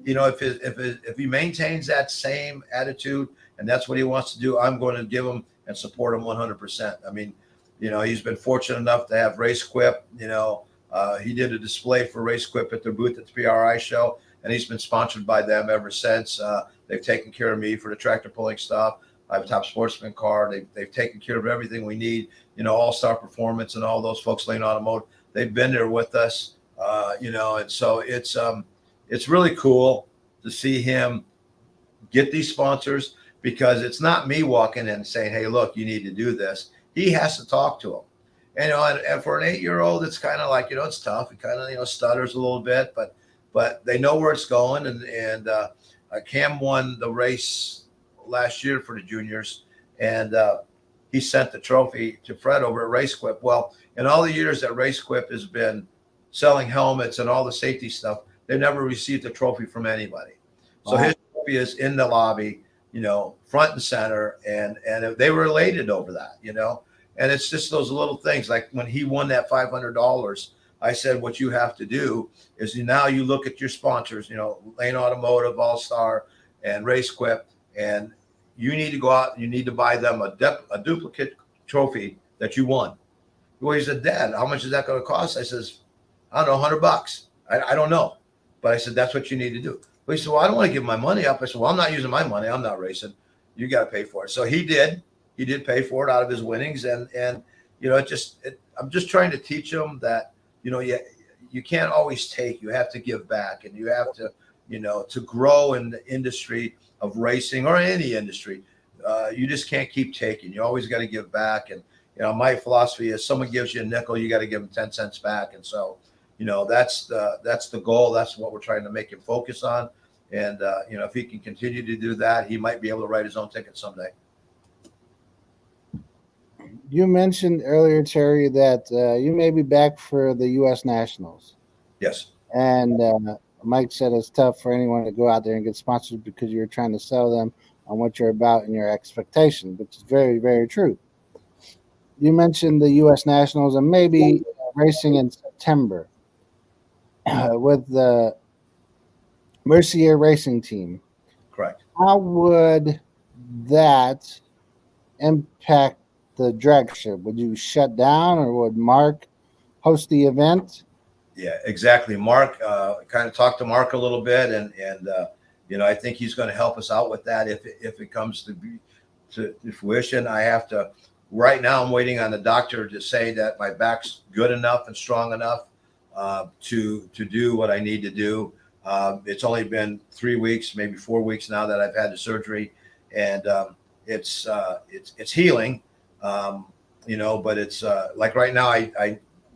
if he maintains that same attitude and that's what he wants to do, I'm going to give him and support him 100%. I mean, he's been fortunate enough to have Race Quip. He did a display for Race Quip at their booth at the PRI show, and he's been sponsored by them ever since. They've taken care of me for the tractor pulling stuff. I have a Top Sportsman car. They've taken care of everything we need. All-Star Performance and all those folks, Lane Automotive. They've been there with us. And so it's really cool to see him get these sponsors because it's not me walking in and saying, "Hey, look, you need to do this." He has to talk to them. And for an 8-year-old, it's kind of like, it's tough. It kind of, stutters a little bit, but they know where it's going. And Cam won the race last year for the juniors, and he sent the trophy to Fred over at Race Quip. Well, in all the years that Race Quip has been selling helmets and all the safety stuff, they never received a trophy from anybody. So his trophy is in the lobby, front and center, and they were elated over that, And it's just those little things. Like when he won that $500, I said, what you have to do is now you look at your sponsors, Lane Automotive, All-Star, and Race Quip, and you need to go out and you need to buy them a duplicate trophy that you won. Well, he said, "Dad, how much is that going to cost?" I says, "I don't know, $100. I don't know." But I said, "That's what you need to do." But he said, "Well, I don't want to give my money up." I said, "Well, I'm not using my money. I'm not racing. You got to pay for it." So he did. He did pay for it out of his winnings. And I'm just trying to teach him that, you can't always take. You have to give back. And you have to, to grow in the industry of racing or any industry, you just can't keep taking. You always got to give back. And, my philosophy is someone gives you a nickel, you got to give them 10 cents back. And so, that's the goal. That's what we're trying to make him focus on. And, if he can continue to do that, he might be able to write his own ticket someday. You mentioned earlier, Terry, that you may be back for the U.S. Nationals. Yes. And Mike said it's tough for anyone to go out there and get sponsored because you're trying to sell them on what you're about and your expectation, which is very, very true. You mentioned the U.S. Nationals and maybe racing in September with the Mercier Racing Team. Correct. How would that impact the dragstrip? Would you shut down, or would Mark host the event? Yeah, exactly. Mark, kind of talked to Mark a little bit, and I think he's going to help us out with that if it comes to fruition. I have to. Right now, I'm waiting on the doctor to say that my back's good enough and strong enough to do what I need to do. It's only been 3 weeks, maybe 4 weeks now that I've had the surgery, and it's healing. But it's like right now,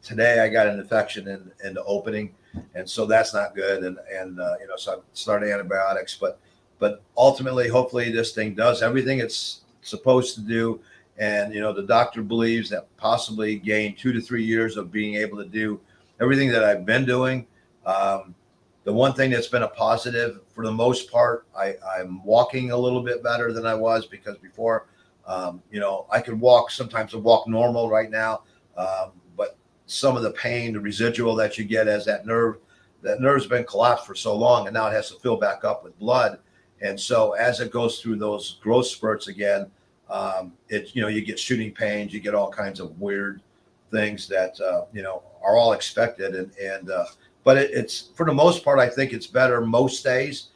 today I got an infection in the opening, and so that's not good. And so I started antibiotics, but ultimately, hopefully this thing does everything it's supposed to do. And, the doctor believes that possibly gain 2 to 3 years of being able to do everything that I've been doing. The one thing that's been a positive for the most part, I'm walking a little bit better than I was, because before, I could walk, sometimes I walk normal right now. But some of the pain, the residual that you get as that nerve's been collapsed for so long, and now it has to fill back up with blood. And so as it goes through those growth spurts again, you get shooting pains, you get all kinds of weird things that, are all expected. But it's, for the most part, I think it's better most days.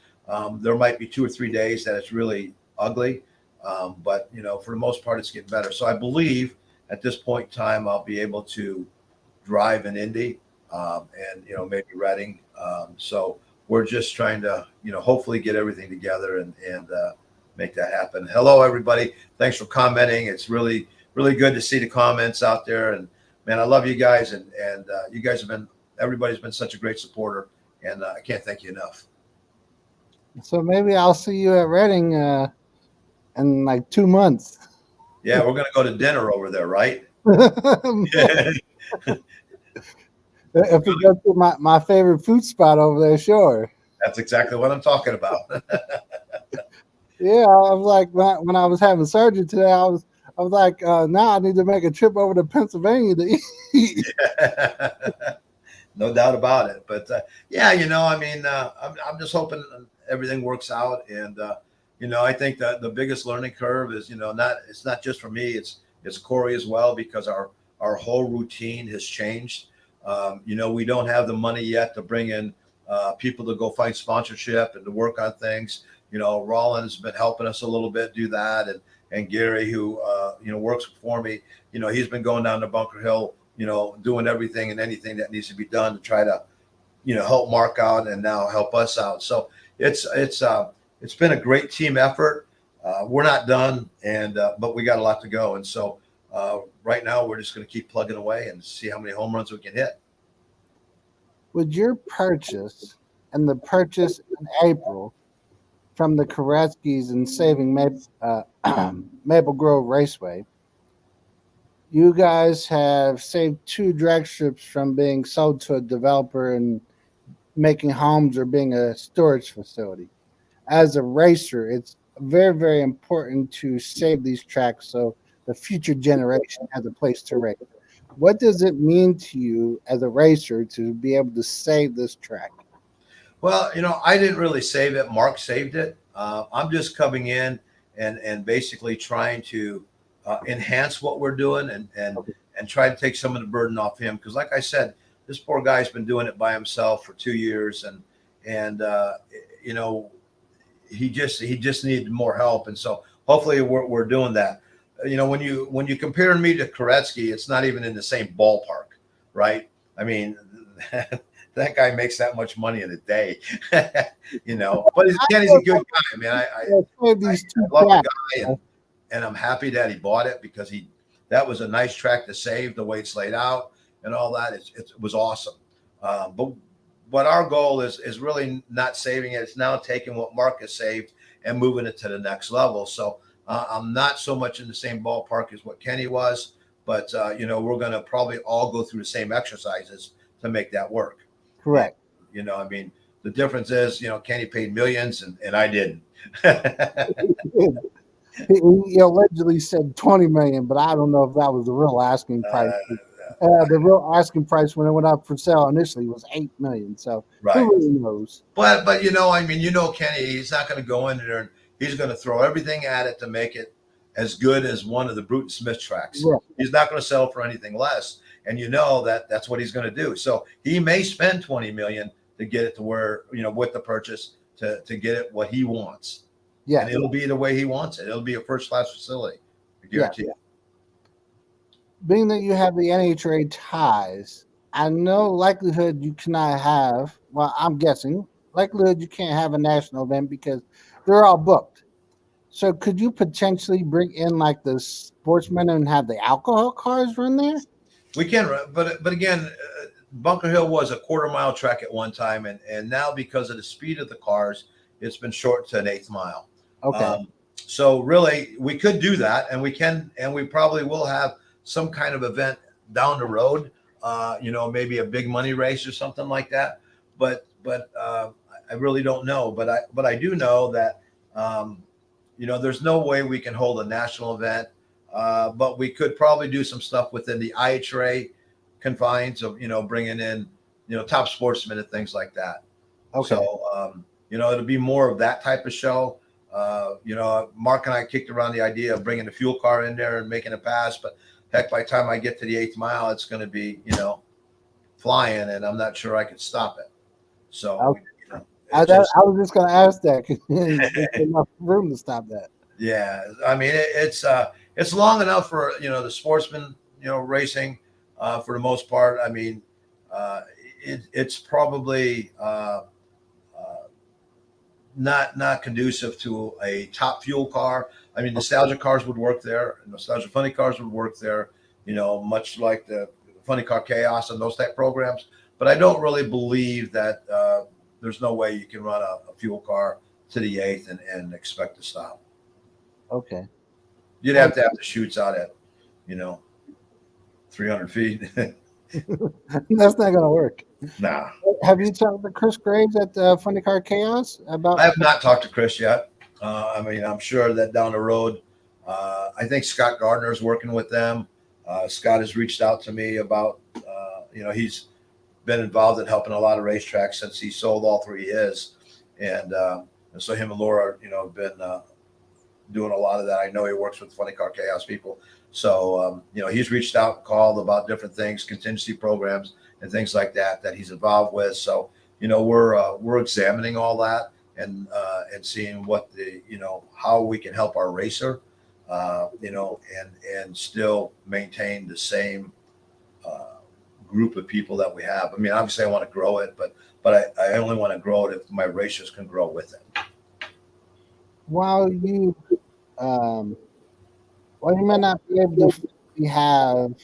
There might be 2 or 3 days that it's really ugly. But for the most part, it's getting better. So I believe at this point in time, I'll be able to drive in Indy, and maybe Reading. So we're just trying to hopefully get everything together and make that happen. Hello, everybody. Thanks for commenting. It's really really good to see the comments out there. And man, I love you guys, and you guys everybody's been such a great supporter, and I can't thank you enough. So maybe I'll see you at Reading in like 2 months. Yeah, we're gonna go to dinner over there, right? If we go to my favorite food spot over there, sure. That's exactly what I'm talking about. Yeah, I was like, when I was having surgery today, I was like, now I need to make a trip over to Pennsylvania to eat. No doubt about it. But yeah, I'm just hoping everything works out. And I think that the biggest learning curve is, it's not just for me, it's Corey as well, because our whole routine has changed. We don't have the money yet to bring in people to go find sponsorship and to work on things. Rollins has been helping us a little bit do that, and Gary, who works for me, he's been going down to Bunker Hill, doing everything and anything that needs to be done to try to help Mark out and now help us out. So it's been a great team effort. We're not done, but we got a lot to go. And so right now we're just going to keep plugging away and see how many home runs we can hit. Would your purchase and the purchase in April from the Koretsky's and saving Maple Grove Raceway, you guys have saved 2 drag strips from being sold to a developer and making homes or being a storage facility. As a racer, it's very, very important to save these tracks so the future generation has a place to race. What does it mean to you as a racer to be able to save this track? Well, I didn't really save it. Mark saved it. I'm just coming in and basically trying to enhance what we're doing and try to take some of the burden off him. Because like I said, this poor guy's been doing it by himself for 2 years, and he just needed more help. And so hopefully we're doing that. When you compare me to Koretsky, it's not even in the same ballpark, right? I mean, that guy makes that much money in a day, but Kenny's a good guy. I mean, I love the guy, and I'm happy that he bought it, because that was a nice track to save, the way it's laid out and all that. It was awesome. But what our goal is really not saving it. It's now taking what Mark has saved and moving it to the next level. So I'm not so much in the same ballpark as what Kenny was, but we're going to probably all go through the same exercises to make that work. Correct. And, the difference is, Kenny paid millions and I didn't. He allegedly said 20 million, but I don't know if that was the real asking price. The real asking price when it went up for sale initially was 8 million. So right. Who really knows? But Kenny, he's not going to go in there and he's going to throw everything at it to make it as good as one of the Bruton Smith tracks. Right. He's not going to sell for anything less. And that's what he's going to do. So he may spend 20 million to get it to where, with the purchase to get it what he wants. Yeah. And it'll be the way he wants it. It'll be a first-class facility. I guarantee you. Being that you have the NHRA ties, I know likelihood you cannot have, well, I'm guessing, likelihood you can't have a national event because they're all booked. So could you potentially bring in like the sportsmen and have the alcohol cars run there? We can, but again, Bunker Hill was a quarter-mile track at one time, and now because of the speed of the cars, it's been short to an 1/8 mile. Okay. So really, we could do that, and we probably will have some kind of event down the road. Maybe a big money race or something like that. But but I really don't know. But I do know that there's no way we can hold a national event, but we could probably do some stuff within the IHRA confines of bringing in top sportsmen and things like that. Okay. So it'll be more of that type of show. Mark and I kicked around the idea of bringing the fuel car in there and making a pass, but heck, by the time I get to the 8th mile, it's going to be flying, and I'm not sure I can stop it. So Okay. I was just going to ask that. There's enough room to stop that. Yeah, I mean it's long enough for the sportsman racing for the most part. I mean it's probably not conducive to a top fuel car. I mean, nostalgia cars would work there. Nostalgia funny cars would work there. Much like the Funny Car Chaos and those type programs. But I don't really believe that there's no way you can run a fuel car to the 8th and expect to stop. Okay. You'd have to have the chutes out at 300 feet. That's not going to work. Nah. Have you talked to Chris Graves at Funny Car Chaos about? I have not talked to Chris yet. I mean, I'm sure that down the road, I think Scott Gardner is working with them. Scott has reached out to me about, he's been involved in helping a lot of racetracks since he sold all 3 of his. And so him and Laura, have been doing a lot of that. I know he works with Funny Car Chaos people. So, he's reached out and called about different things, contingency programs and things like that he's involved with. So, we're examining all that and seeing what how we can help our racer, and still maintain the same group of people that we have. I mean, obviously I want to grow it, but I only want to grow it if my racers can grow with it. While you may not be able to have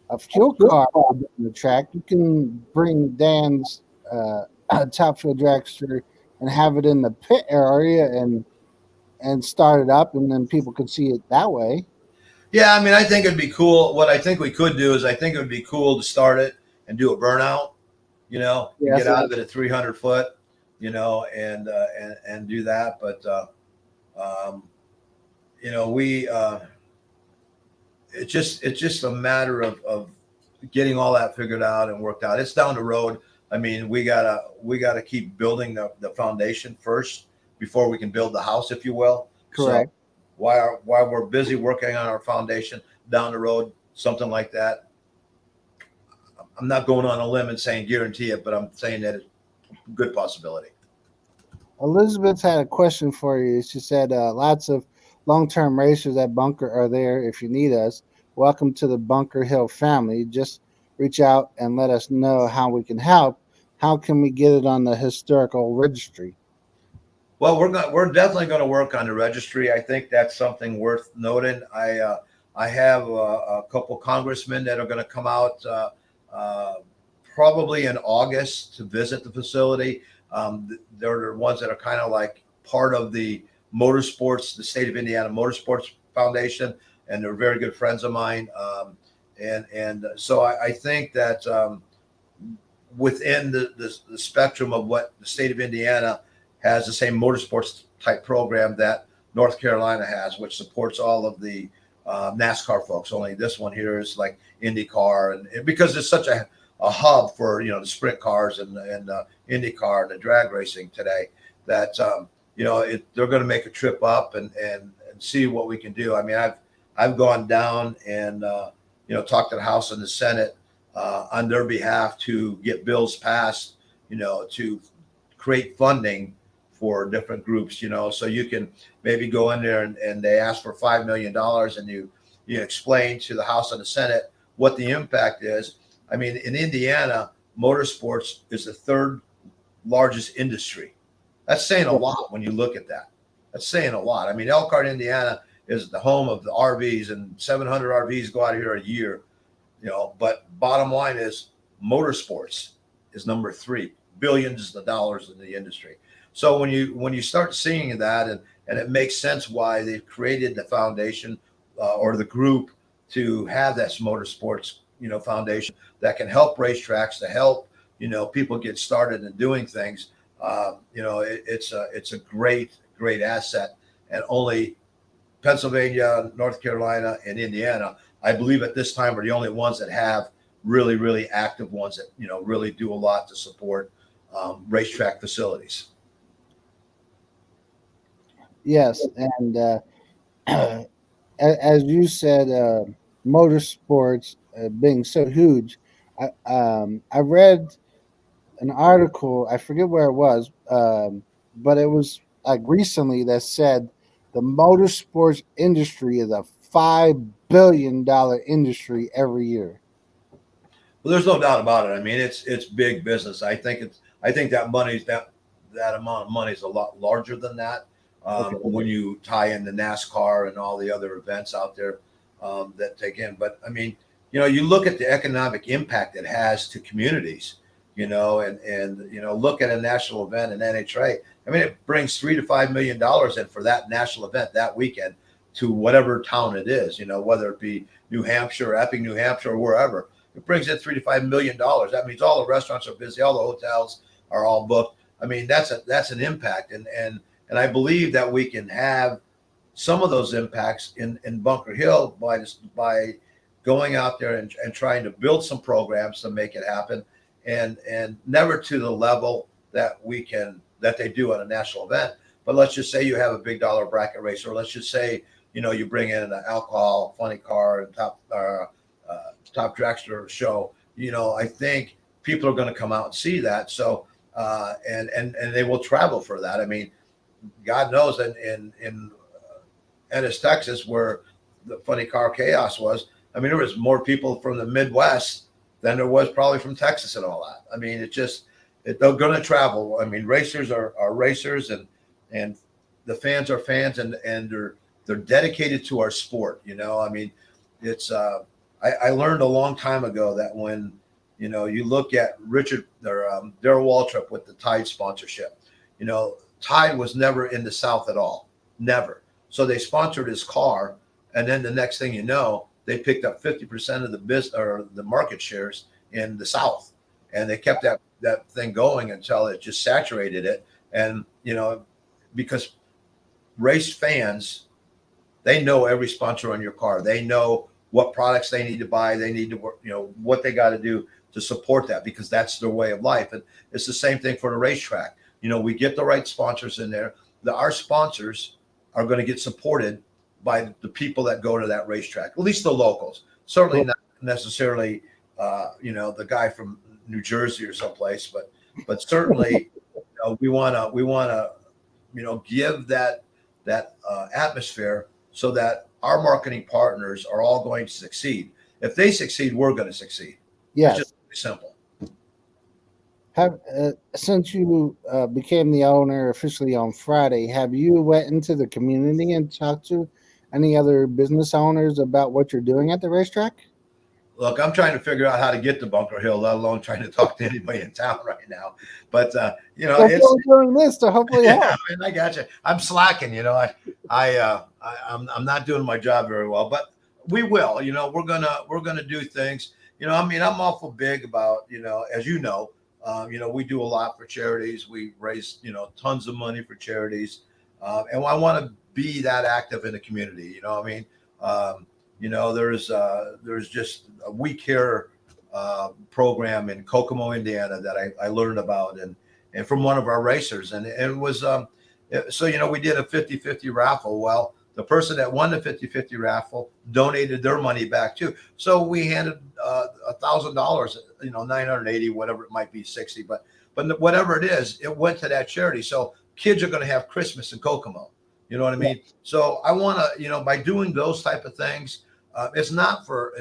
a fuel car on the track, you can bring Dan's Top Fuel Dragster and have it in the pit area and start it up, and then people could see it that way. Yeah, I mean, I think it'd be cool. What I think we could do is I think it would be cool to start it and do a burnout, get out of it at 300 foot, and do that. But, it's just a matter of getting all that figured out and worked out. It's down the road. I mean, we gotta keep building the foundation first before we can build the house, if you will. Correct. So while we're busy working on our foundation down the road, something like that, I'm not going on a limb and saying guarantee it, but I'm saying that it's a good possibility. Elizabeth had a question for you. She said, lots of long-term racers at Bunker are there if you need us. Welcome to the Bunker Hill family. Just reach out and let us know how we can help. How can we get it on the historical registry? Well, we're definitely going to work on the registry. I think that's something worth noting. I have a couple congressmen that are going to come out probably in August to visit the facility. They're the ones that are kind of like part of the motorsports, the state of Indiana Motorsports Foundation, and they're very good friends of mine. And so I think that within the spectrum of what the state of Indiana has, the same motorsports type program that North Carolina has, which supports all of the NASCAR folks. Only this one here is like IndyCar, and because it's such a hub for the sprint cars and IndyCar and the drag racing today, that they're going to make a trip up and see what we can do. I mean, I've gone down and talked to the House and the Senate on their behalf to get bills passed, to create funding for different groups, so you can maybe go in there and they ask for $5 million and you explain to the House and the Senate what the impact is. I mean, in Indiana, motorsports is the 3rd largest industry. That's saying a lot when you look at that. That's saying a lot. I mean, Elkhart, Indiana is the home of the RVs, and 700 RVs go out of here a year, but bottom line is motorsports is number 3, billions of dollars in the industry. So when you start seeing that, and it makes sense why they've created the foundation or the group to have that motorsports, foundation that can help racetracks, to help people get started in doing things, it's a great asset. And only Pennsylvania, North Carolina, and Indiana, I believe at this time, are the only ones that have really active ones that really do a lot to support racetrack facilities. Yes, and as you said, motorsports being so huge, I read an article. I forget where it was, but it was like recently that said the motorsports industry is a $5 billion industry every year. Well, there's no doubt about it. I mean, it's big business. I think that amount of money is a lot larger than that. Okay. When you tie in the NASCAR and all the other events out there that take in, but I mean, you look at the economic impact it has to communities, and look at a national event in NHRA. I mean, it brings $3 to $5 million in for that national event that weekend to whatever town it is, whether it be New Hampshire, or Epping, New Hampshire, or wherever. It brings in $3 to $5 million. That means all the restaurants are busy, all the hotels are all booked. I mean, that's an impact, and I believe that we can have some of those impacts in Bunker Hill by going out there and trying to build some programs to make it happen, and never to the level that they do at a national event. But let's just say you have a big dollar bracket race, or let's just say you bring in an alcohol, funny car, and top dragster show. I think people are going to come out and see that. So and they will travel for that. I mean, God knows in Ennis, Texas, where the funny car chaos was. I mean, there was more people from the Midwest than there was probably from Texas and all that. I mean, they're going to travel. I mean, racers are racers, and the fans are fans, and they're dedicated to our sport. I mean, it's I learned a long time ago that when you look at Richard or Darrell Waltrip with the Tide sponsorship, Tide was never in the South at all, never. So they sponsored his car, and then the next thing you know, they picked up 50% of the business or the market shares in the South, and they kept that thing going until it just saturated it. And because race fans, they know every sponsor on your car. They know what products they need to buy. They need to work, what they got to do to support that, because that's their way of life. And it's the same thing for the racetrack. We get the right sponsors in there. Our sponsors are going to get supported by the people that go to that racetrack, at least the locals. Certainly not necessarily, the guy from New Jersey or someplace, but certainly we want to give that atmosphere so that our marketing partners are all going to succeed. If they succeed, we're going to succeed. Yes. It's just simple. Since you became the owner officially on Friday, have you went into the community and talked to any other business owners about what you're doing at the racetrack? Look, I'm trying to figure out how to get to Bunker Hill, let alone trying to talk to anybody in town right now. But it's doing this to hopefully help. I mean, I got you. I'm slacking. I'm not doing my job very well, but we will. We're gonna do things. I mean, I'm awful big about as we do a lot for charities. We raise tons of money for charities, and I want to be that active in the community. I mean. There's just a We Care program in Kokomo, Indiana that I learned about and from one of our racers. And it was so we did a 50-50 raffle. Well, the person that won the 50-50 raffle donated their money back too. So we handed $1,000, 980, whatever it might be, 60, but whatever it is, it went to that charity. So kids are going to have Christmas in Kokomo. You know what I mean? Yeah. So I want to, by doing those type of things, it's not for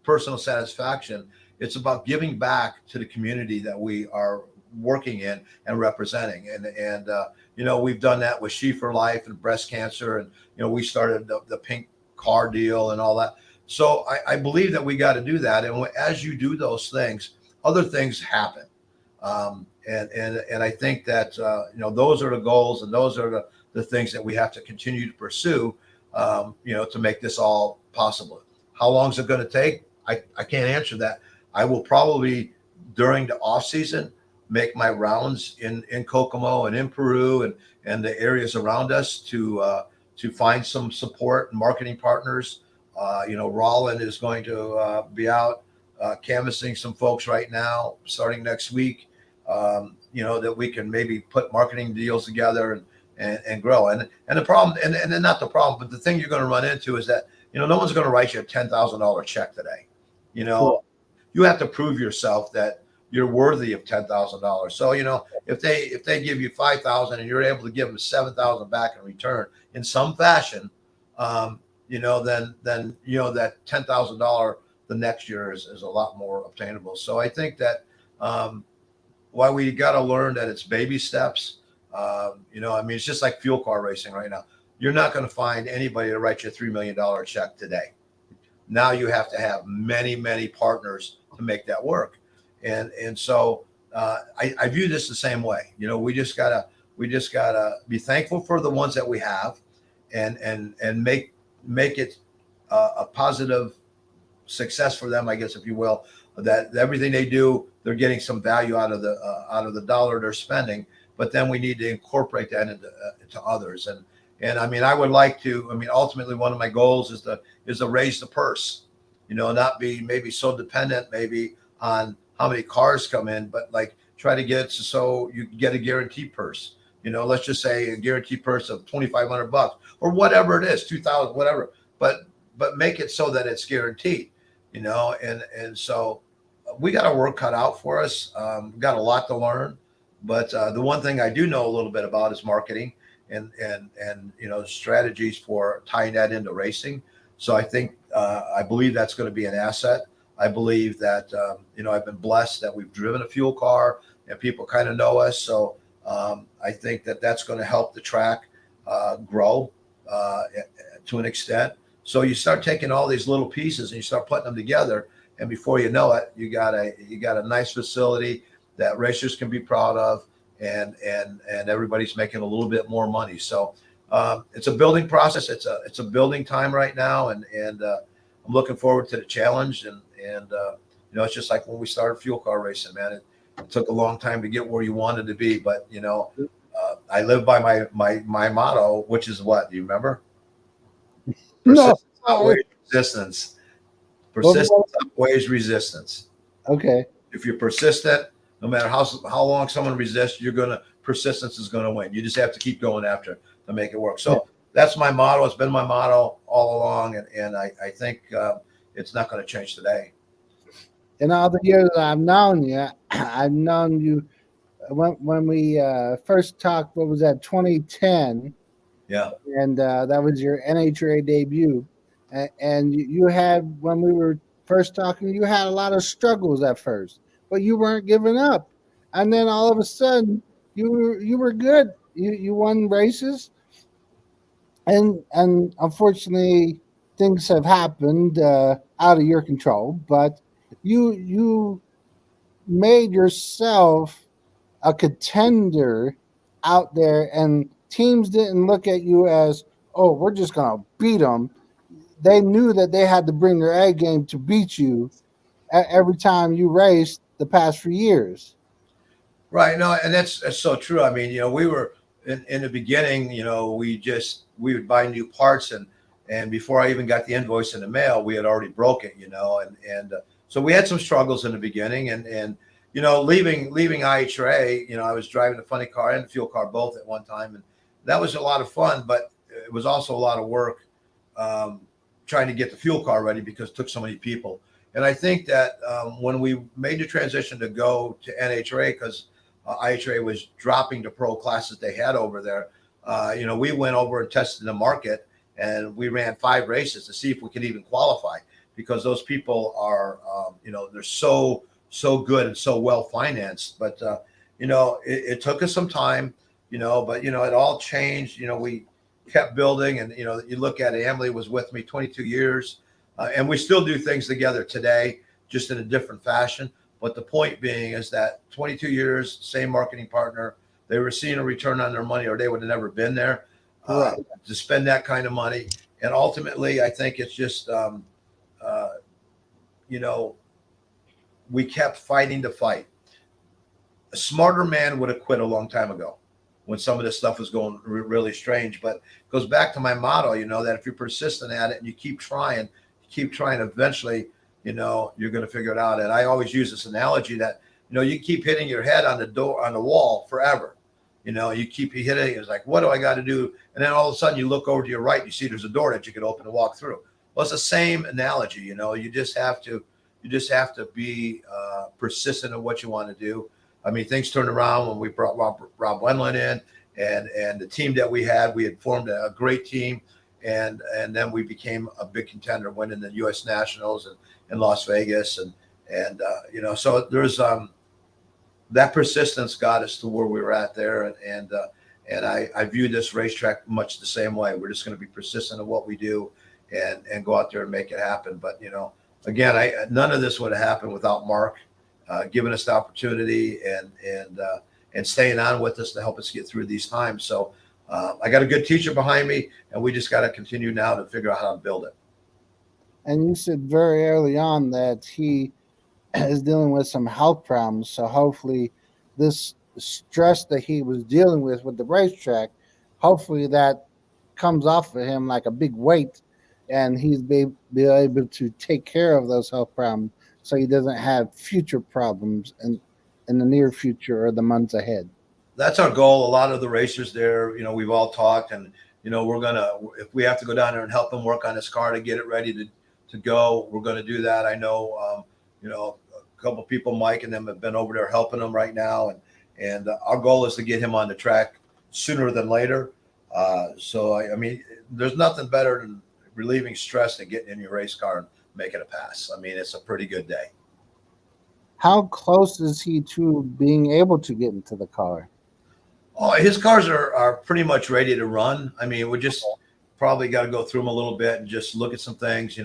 personal satisfaction. It's about giving back to the community that we are working in and representing. And we've done that with She for Life and breast cancer. And, we started the pink car deal and all that. So I believe that we got to do that. And as you do those things, other things happen. And I think that, those are the goals, and those are the things that we have to continue to pursue, to make this all possible. How long is it going to take? I can't answer that. I will probably during the off season make my rounds in Kokomo and in Peru and the areas around us to find some support and marketing partners. Roland is going to be out canvassing some folks right now, starting next week. That we can maybe put marketing deals together and grow. And the problem, and not the problem, but the thing you're going to run into is that no one's going to write you a $10,000 check today. Correct. You have to prove yourself that you're worthy of $10,000. So if they give you 5,000 and you're able to give them 7,000 back in return in some fashion, then that $10,000 the next year is a lot more obtainable. So I think that while we got to learn that it's baby steps, it's just like fuel car racing right now. You're not going to find anybody to write you a $3 million check today. Now you have to have many, many partners to make that work. And so I view this the same way. We just gotta be thankful for the ones that we have and make it a positive success for them, I guess, if you will, that everything they do, they're getting some value out of the dollar they're spending. But then we need to incorporate that into others. And I mean, I would like to. I mean, ultimately, one of my goals is to raise the purse. Not be maybe so dependent maybe on how many cars come in, but like try to get so you get a guaranteed purse. Let's just say a guaranteed purse of $2,500 or whatever it is, 2,000, whatever. But make it so that it's guaranteed. And so we got our work cut out for us. We've got a lot to learn, but the one thing I do know a little bit about is marketing and strategies for tying that into racing. So I believe that's going to be an asset. I believe that I've been blessed that we've driven a fuel car and people kind of know us. So I think that that's going to help the track grow to an extent. So you start taking all these little pieces and you start putting them together, and before you know it, you got a nice facility that racers can be proud of, and everybody's making a little bit more money. So it's a building process. It's a building time right now, and I'm looking forward to the challenge. And it's just like when we started fuel car racing, man. It took a long time to get where you wanted to be, but I live by my motto, which is what? Do you remember? Persistence outweighs resistance. Persistence outweighs resistance. Okay. If you're persistent, no matter how long someone resists, persistence is gonna win. You just have to keep going after it to make it work. So that's my motto. It's been my motto all along, and I think it's not going to change today. In all the years that I've known you, I've known you when we first talked. What was that? 2010. Yeah. And that was your NHRA debut. And you had, when we were first talking, you had a lot of struggles at first, but you weren't giving up. And then all of a sudden, you were good. You won races, and unfortunately, things have happened out of your control. But you made yourself a contender out there, and teams didn't look at you as, oh, we're just going to beat them. They knew that they had to bring their A game to beat you every time you raced the past few years. Right. No, and that's so true. I mean, we were in the beginning, we would buy new parts, and before I even got the invoice in the mail, we had already broke it, and so we had some struggles in the beginning, and leaving IHRA, I was driving a funny car and a fuel car both at one time, and that was a lot of fun, but it was also a lot of work trying to get the fuel car ready because it took so many people. And I think that when we made the transition to go to NHRA, because IHRA was dropping the pro classes they had over there, we went over and tested the market, and we ran 5 races to see if we could even qualify, because those people are, they're so good and so well financed. But it took us some time, but it all changed. We kept building, and you look at it, Emily was with me 22 years, and we still do things together today, just in a different fashion. But the point being is that 22 years, same marketing partner, they were seeing a return on their money, or they would have never been there to spend that kind of money. And ultimately, I think it's just we kept fighting to fight. A smarter man would have quit a long time ago when some of this stuff was going really strange. But it goes back to my motto, that if you're persistent at it and you keep trying, eventually, you're going to figure it out. And I always use this analogy that, you keep hitting your head on the wall forever. You keep hitting. It's like, what do I got to do? And then all of a sudden you look over to your right, and you see there's a door that you can open and walk through. Well, it's the same analogy. You just have to be persistent in what you want to do. I mean, things turned around when we brought Rob Wendland in, and the team that we had formed a great team, and then we became a big contender, winning the U.S. Nationals and in Las Vegas, and so there's that persistence got us to where we were at there, and I view this racetrack much the same way. We're just going to be persistent in what we do, and go out there and make it happen. But again, none of this would have happened without Mark giving us the opportunity and staying on with us to help us get through these times. So I got a good teacher behind me, and we just got to continue now to figure out how to build it. And you said very early on that he is dealing with some health problems. So hopefully this stress that he was dealing with the racetrack, hopefully that comes off of him like a big weight, and he's be able to take care of those health problems so he doesn't have future problems in the near future or the months ahead. That's our goal. A lot of the racers there, we've all talked, and we're gonna, if we have to go down there and help him work on his car to get it ready to go, we're gonna do that. I know, a couple people, Mike and them, have been over there helping him right now, and our goal is to get him on the track sooner than later. So I mean, there's nothing better than relieving stress than getting in your race car and making a pass. I mean, it's a pretty good day. How close is he to being able to get into the car? Oh, his cars are pretty much ready to run. I mean, we just probably got to go through them a little bit and just look at some things.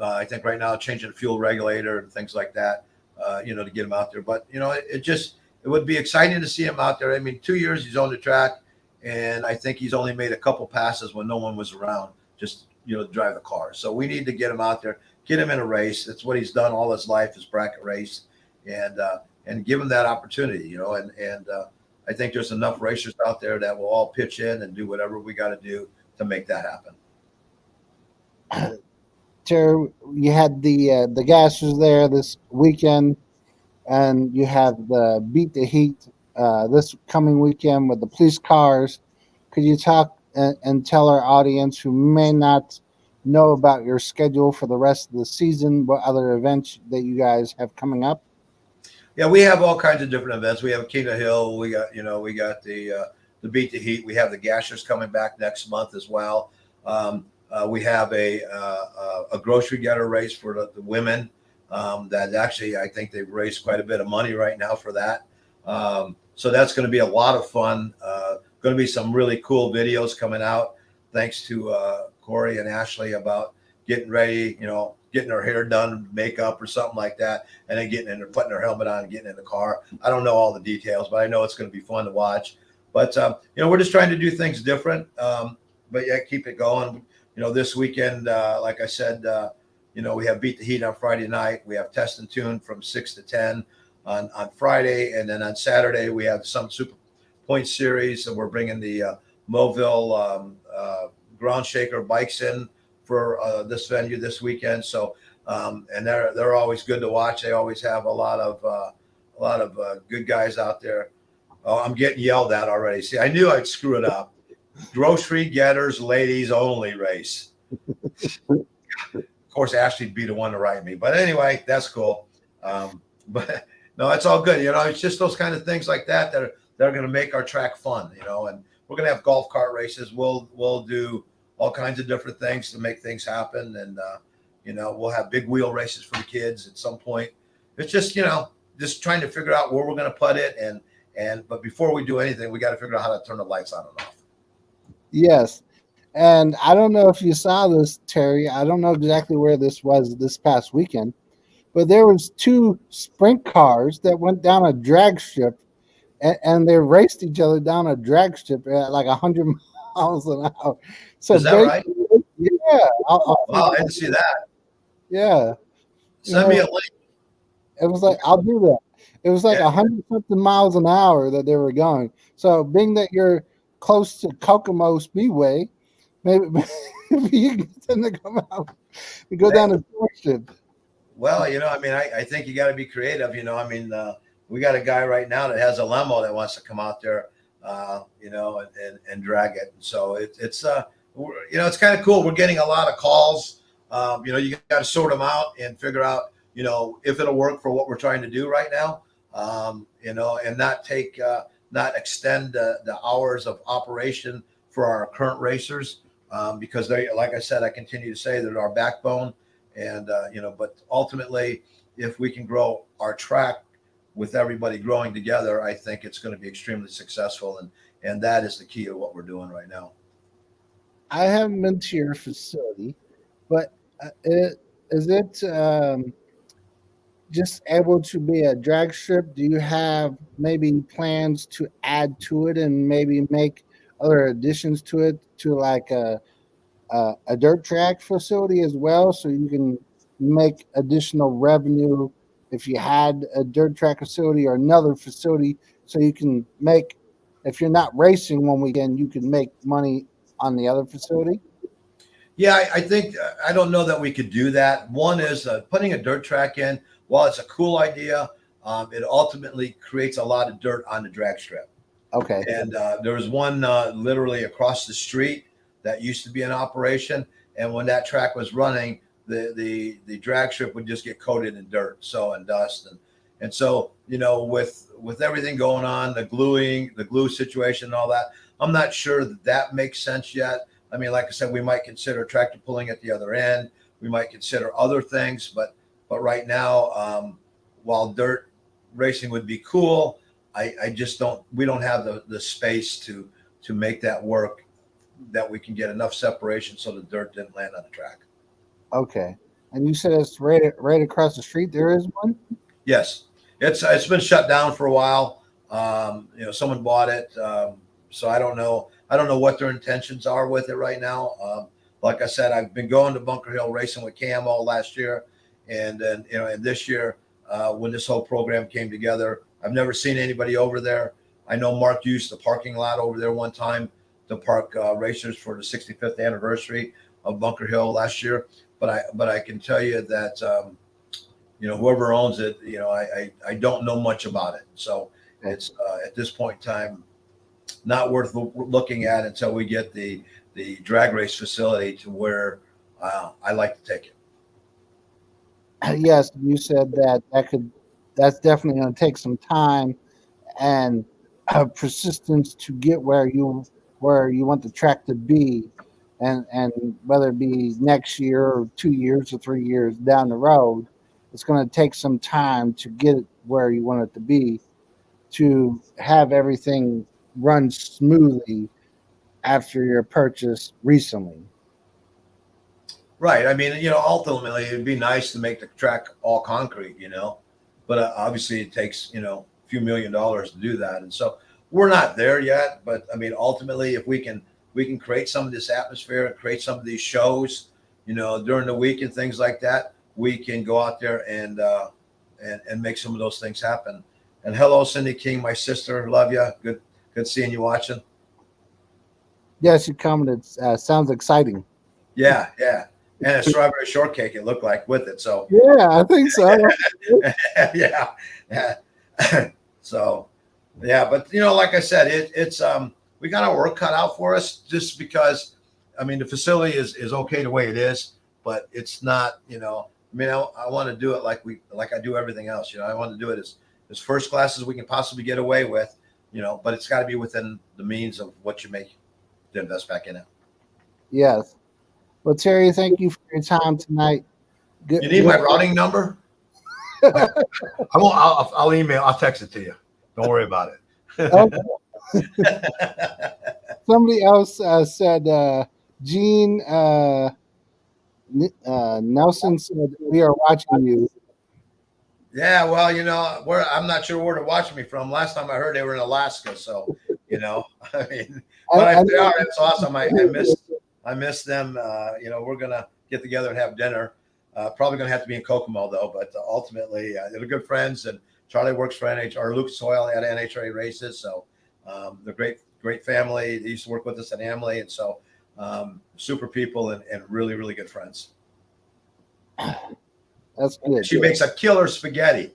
I think right now changing the fuel regulator and things like that, to get him out there. But it would be exciting to see him out there. I mean, 2 years he's on the track, and I think he's only made a couple passes when no one was around, just to drive the car. So we need to get him out there, get him in a race. That's what he's done all his life, is bracket race, and give him that opportunity. And I think there's enough racers out there that will all pitch in and do whatever we got to do to make that happen. Terry, you had the gassers there this weekend, and you have the Beat the Heat this coming weekend with the police cars. Could you talk and tell our audience who may not know about your schedule for the rest of the season, what other events that you guys have coming up? Yeah, we have all kinds of different events. We have King of Hill. We got the Beat the Heat. We have the Gashers coming back next month as well. We have a grocery getter race for the women. That actually, I think they've raised quite a bit of money right now for that. So that's going to be a lot of fun. Going to be some really cool videos coming out. Thanks to Corey and Ashley about getting ready, getting her hair done, makeup or something like that, and then getting in there, putting her helmet on and getting in the car. I don't know all the details, but I know it's going to be fun to watch. But, we're just trying to do things different. But yeah, keep it going. This weekend, like I said, we have Beat the Heat on Friday night. We have Test and Tune from 6 to 10 on Friday. And then on Saturday, we have some Super Point Series. And we're bringing the Mobile Ground Shaker bikes in for this venue this weekend. So, and they're always good to watch. They always have a lot of good guys out there. Oh, I'm getting yelled at already. See, I knew I'd screw it up. Grocery getters, ladies only race. Of course, Ashley'd be the one to write me, but anyway, that's cool. But no, it's all good. It's just those kind of things like that are going to make our track fun. And we're going to have golf cart races. We'll do all kinds of different things to make things happen, and we'll have big wheel races for the kids at some point. It's just just trying to figure out where we're going to put it, but before we do anything, we got to figure out how to turn the lights on and off. Yes. And I don't know if you saw this, Terry. I don't know exactly where this was this past weekend, but there was 2 sprint cars that went down a drag strip, and they raced each other down a drag strip at like 100 miles an hour. So is that right? Yeah. Wow, I didn't see that. Yeah. Send me a link. It was like, I'll do that. It was like Yeah. 100 something miles an hour that they were going. So, being that you're close to Kokomo Speedway, maybe, maybe you can get them to come out and go down the Dragstrip. Well, I mean, I think you got to be creative. I mean, we got a guy right now that has a limo that wants to come out there, and drag it. So it's kind of cool. We're getting a lot of calls. You got to sort them out and figure out, if it'll work for what we're trying to do right now, and not extend the hours of operation for our current racers, because they, like I said, I continue to say they're our backbone. And but ultimately, if we can grow our track with everybody growing together, I think it's going to be extremely successful, and that is the key of what we're doing right now. I haven't been to your facility, but is it just able to be a drag strip? Do you have maybe plans to add to it and maybe make other additions to it, to like a dirt track facility as well, so you can make additional revenue if you had a dirt track facility or another facility, so you can make, if you're not racing one weekend, you can make money on the other facility. Yeah, I think I don't know that we could do that. One is putting a dirt track in. While it's a cool idea, it ultimately creates a lot of dirt on the drag strip. Okay. And there was one literally across the street that used to be in operation. And when that track was running, the drag strip would just get coated in dirt, and dust, and so with everything going on, the glue situation, and all that, I'm not sure that makes sense yet. I mean, like I said, we might consider tractor pulling at the other end. We might consider other things, but right now, while dirt racing would be cool, I just don't. We don't have the space to make that work. That we can get enough separation so the dirt didn't land on the track. Okay. And you said it's right across the street. There is one. Yes, it's been shut down for a while. Someone bought it, so I don't know. I don't know what their intentions are with it right now. Like I said, I've been going to Bunker Hill racing with Cam all last year, and then and this year, when this whole program came together, I've never seen anybody over there. I know Mark used the parking lot over there one time to park racers for the 65th anniversary of Bunker Hill last year. But I can tell you that whoever owns it, I don't know much about it. So it's at this point in time not worth looking at until we get the drag race facility to where I like to take it. Yes, you said that's definitely going to take some time and persistence to get where you want the track to be, and whether it be next year or 2 years or 3 years down the road, it's going to take some time to get it where you want it to be, to have everything run smoothly after your purchase recently. Right. I mean, ultimately it'd be nice to make the track all concrete, but obviously it takes, a few $1 million to do that. And so we're not there yet, but I mean, ultimately if we can create some of this atmosphere and create some of these shows, during the week and things like that, we can go out there and make some of those things happen. And hello, Cindy King, my sister, love you. Good seeing you watching. Yes, you commented. Sounds exciting. Yeah, yeah. And a strawberry shortcake, it looked like, with it. So Yeah, I think so. yeah, yeah. So yeah, but like I said, it's we got our work cut out for us, just because I mean the facility is okay the way it is, but it's not. I mean, I want to do it like I do everything else. I want to do it as first class as we can possibly get away with. But it's got to be within the means of what you make to invest back in it. Yes. Well, Terry, thank you for your time tonight. You need my routing number? I won't. I'll email. I'll text it to you. Don't worry about it. Somebody else said, Gene Nelson said, we are watching you. Yeah, well, I'm not sure where they're watching me from. Last time I heard they were in Alaska, so I mean, but if they are, it's awesome. I miss them. We're gonna get together and have dinner. Probably going to have to be in Kokomo though, but ultimately they're good friends. And Charlie works for or Lucas Oil at NHRA races, so they're great family. They used to work with us at Amley, and so super people and really really good friends. That's good. She makes a killer spaghetti.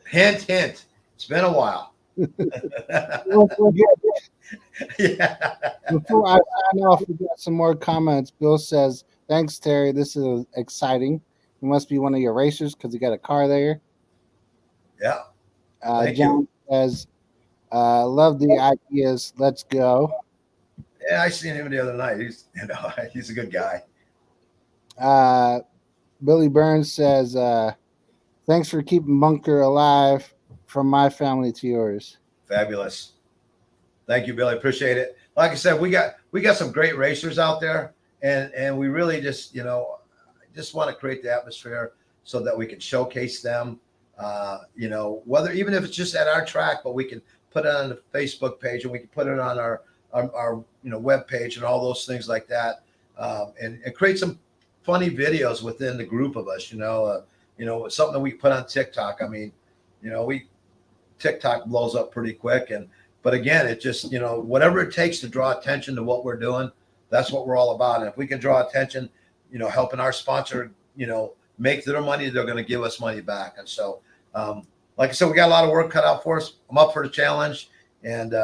Hint, hint. It's been a while. Yeah. Before I sign off, we got some more comments. Bill says, "Thanks, Terry. This is exciting. He must be one of your racers because he got a car there." Yeah. Thank John you. says, "Love the ideas. Let's go." Yeah, I seen him the other night. He's a good guy. Billy Burns says, "Thanks for keeping Bunker alive from my family to yours." Fabulous. Thank you, Billy. Appreciate it. Like I said, we got some great racers out there, and we really just just want to create the atmosphere so that we can showcase them. Whether even if it's just at our track, but we can put it on the Facebook page and we can put it on our web page and all those things like that, and create some funny videos within the group of us. Something that we put on TikTok. I mean, TikTok blows up pretty quick, but again, it just whatever it takes to draw attention to what we're doing, that's what we're all about. And if we can draw attention, helping our sponsor, make their money, they're going to give us money back. And so, like I said, we got a lot of work cut out for us. I'm up for the challenge, and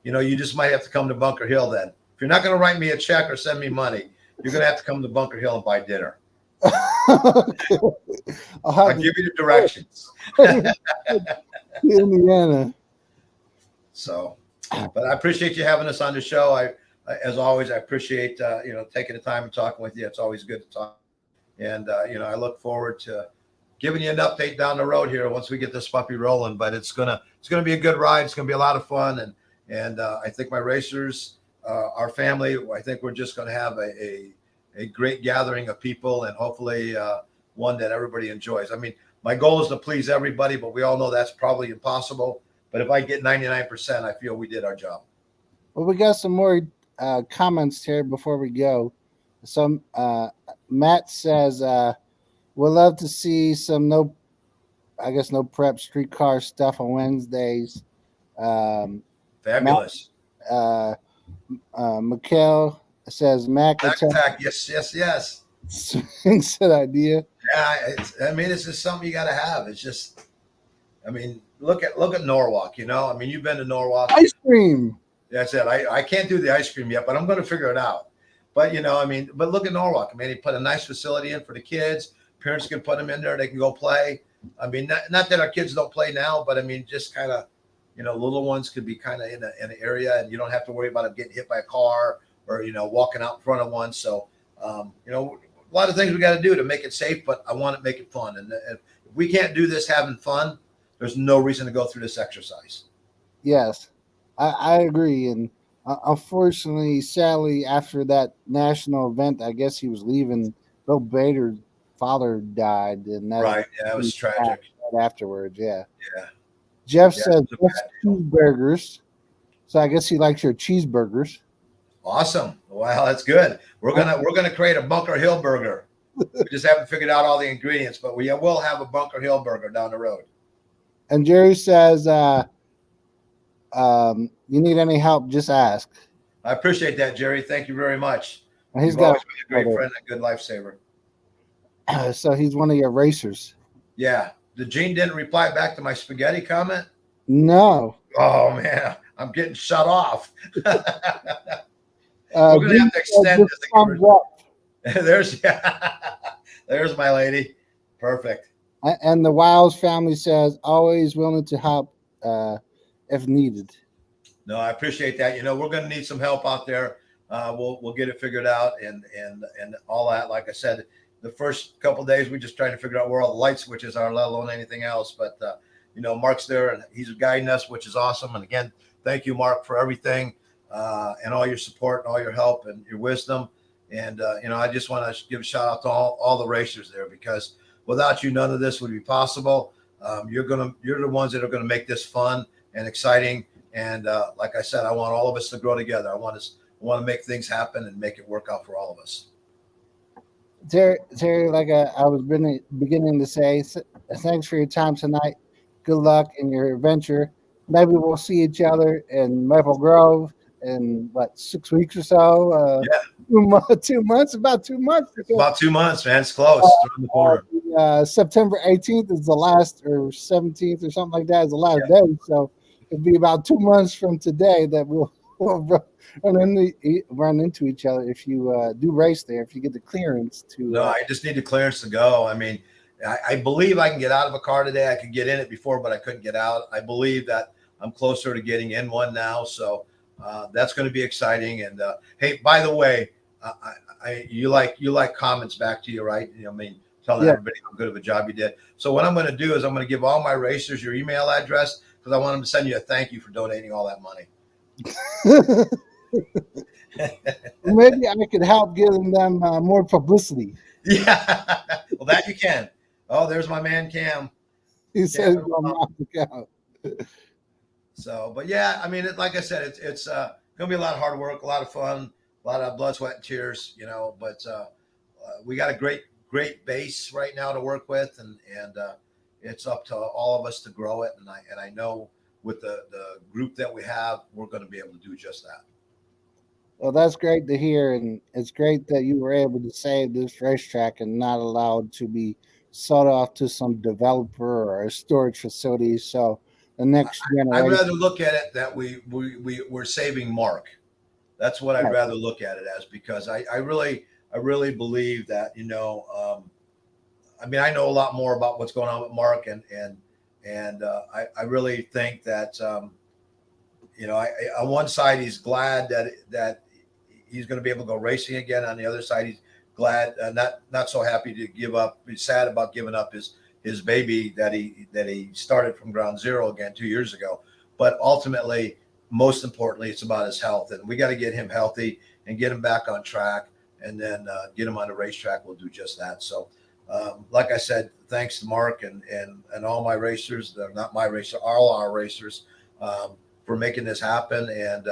you just might have to come to Bunker Hill then. If you're not going to write me a check or send me money, you're going to have to come to Bunker Hill and buy dinner. Okay. I'll give you the directions. Indiana. So, but I appreciate you having us on the show. I as always, I appreciate taking the time and talking with you. It's always good to talk, and I look forward to giving you an update down the road here once we get this puppy rolling. But it's gonna be a good ride. It's gonna be a lot of fun, and I think my racers, our family, I think we're just gonna have a great gathering of people, and hopefully one that everybody enjoys. I mean, my goal is to please everybody, but we all know that's probably impossible. But if I get 99%, I feel we did our job. Well, we got some more comments here before we go. Some Matt says, "We'd love to see some no prep streetcar stuff on Wednesdays." Fabulous. Mikhail says, "Mac attack. Yes. Swings that idea." Yeah, this is something you got to have. It's just, look at Norwalk. You've been to Norwalk. Ice cream. That's it. I can't do the ice cream yet, but I'm going to figure it out. But but look at Norwalk. He put a nice facility in for the kids. Parents can put them in there. They can go play. Not that our kids don't play now, but just kind of, little ones could be kind of in an area, and you don't have to worry about them getting hit by a car or walking out in front of one. So a lot of things we got to do to make it safe, but I want to make it fun. And if we can't do this having fun, there's no reason to go through this exercise. Yes, I agree. And unfortunately, sadly, after that national event, I guess he was leaving. Bill Bader's father died, and Right. Yeah, it was tragic. Right afterwards, yeah. Yeah. Jeff says cheeseburgers. So I guess he likes your cheeseburgers. Awesome. Wow, that's good. We're gonna create a Bunker Hill burger. We just haven't figured out all the ingredients, but we will have a Bunker Hill burger down the road. And Jerry says, "You need any help, just ask." I appreciate that, Jerry. Thank you very much. And You've always been a great friend and a good lifesaver. So he's one of your racers. Yeah. The Gene didn't reply back to my spaghetti comment? No. Oh man, I'm getting shut off. We're gonna have to extend this. There's my lady. Perfect. And the Wiles family says always willing to help if needed. No, I appreciate that. We're going to need some help out there. We'll get it figured out and all that. Like I said, the first couple of days we just trying to figure out where all the light switches are, let alone anything else. But Mark's there and he's guiding us, which is awesome. And again, thank you, Mark, for everything and all your support and all your help and your wisdom. And I just want to give a shout out to all the racers there, because without you, none of this would be possible. You're the ones that are going to make this fun and exciting. And like I said, I want all of us to grow together. I want to make things happen and make it work out for all of us. Terry, like I was beginning to say, thanks for your time tonight. Good luck in your adventure. Maybe we'll see each other in Maple Grove in what 6 weeks or so. Yeah, 2 months, about 2 months, it's because about 2 months, man. It's close. It's around the corner. September 18th is the last, or 17th, or something like that is the last day. So it'll be about 2 months from today that we'll run into each other if you do race there. If you get the clearance to, No, I just need the clearance to go. I mean, I believe I can get out of a car today. I could get in it before, but I couldn't get out. I believe that I'm closer to getting in one now, so that's going to be exciting. And hey, by the way, you like comments back to you, right? I mean, telling yeah. everybody how good of a job you did. So what I'm going to do is I'm going to give all my racers your email address because I want them to send you a thank you for donating all that money. Maybe I could help giving them more publicity. Yeah, well, that you can. Oh, there's my man Cam. He Cam. says I'm not the count. So, but yeah, I mean, like I said, it's gonna be a lot of hard work, a lot of fun, a lot of blood, sweat, and tears, But we got a great base right now to work with, and it's up to all of us to grow it. And I know with the group that we have, we're going to be able to do just that. Well, that's great to hear, and it's great that you were able to save this racetrack and not allowed to be sold off to some developer or a storage facility. So the next I'd generation, rather look at it that we're saving Mark. That's what I'd right. rather look at it as because I really believe that I mean, I know a lot more about what's going on with Mark, and I really think that on one side he's glad that he's going to be able to go racing again. On the other side, he's glad, not so happy to give up. He's sad about giving up his baby that he started from ground zero again 2 years ago. But ultimately, most importantly, it's about his health, and we got to get him healthy and get him back on track, and then get him on the racetrack. We'll do just that. So. Like I said, thanks to Mark and all my racers, not my racer, all our racers, for making this happen. And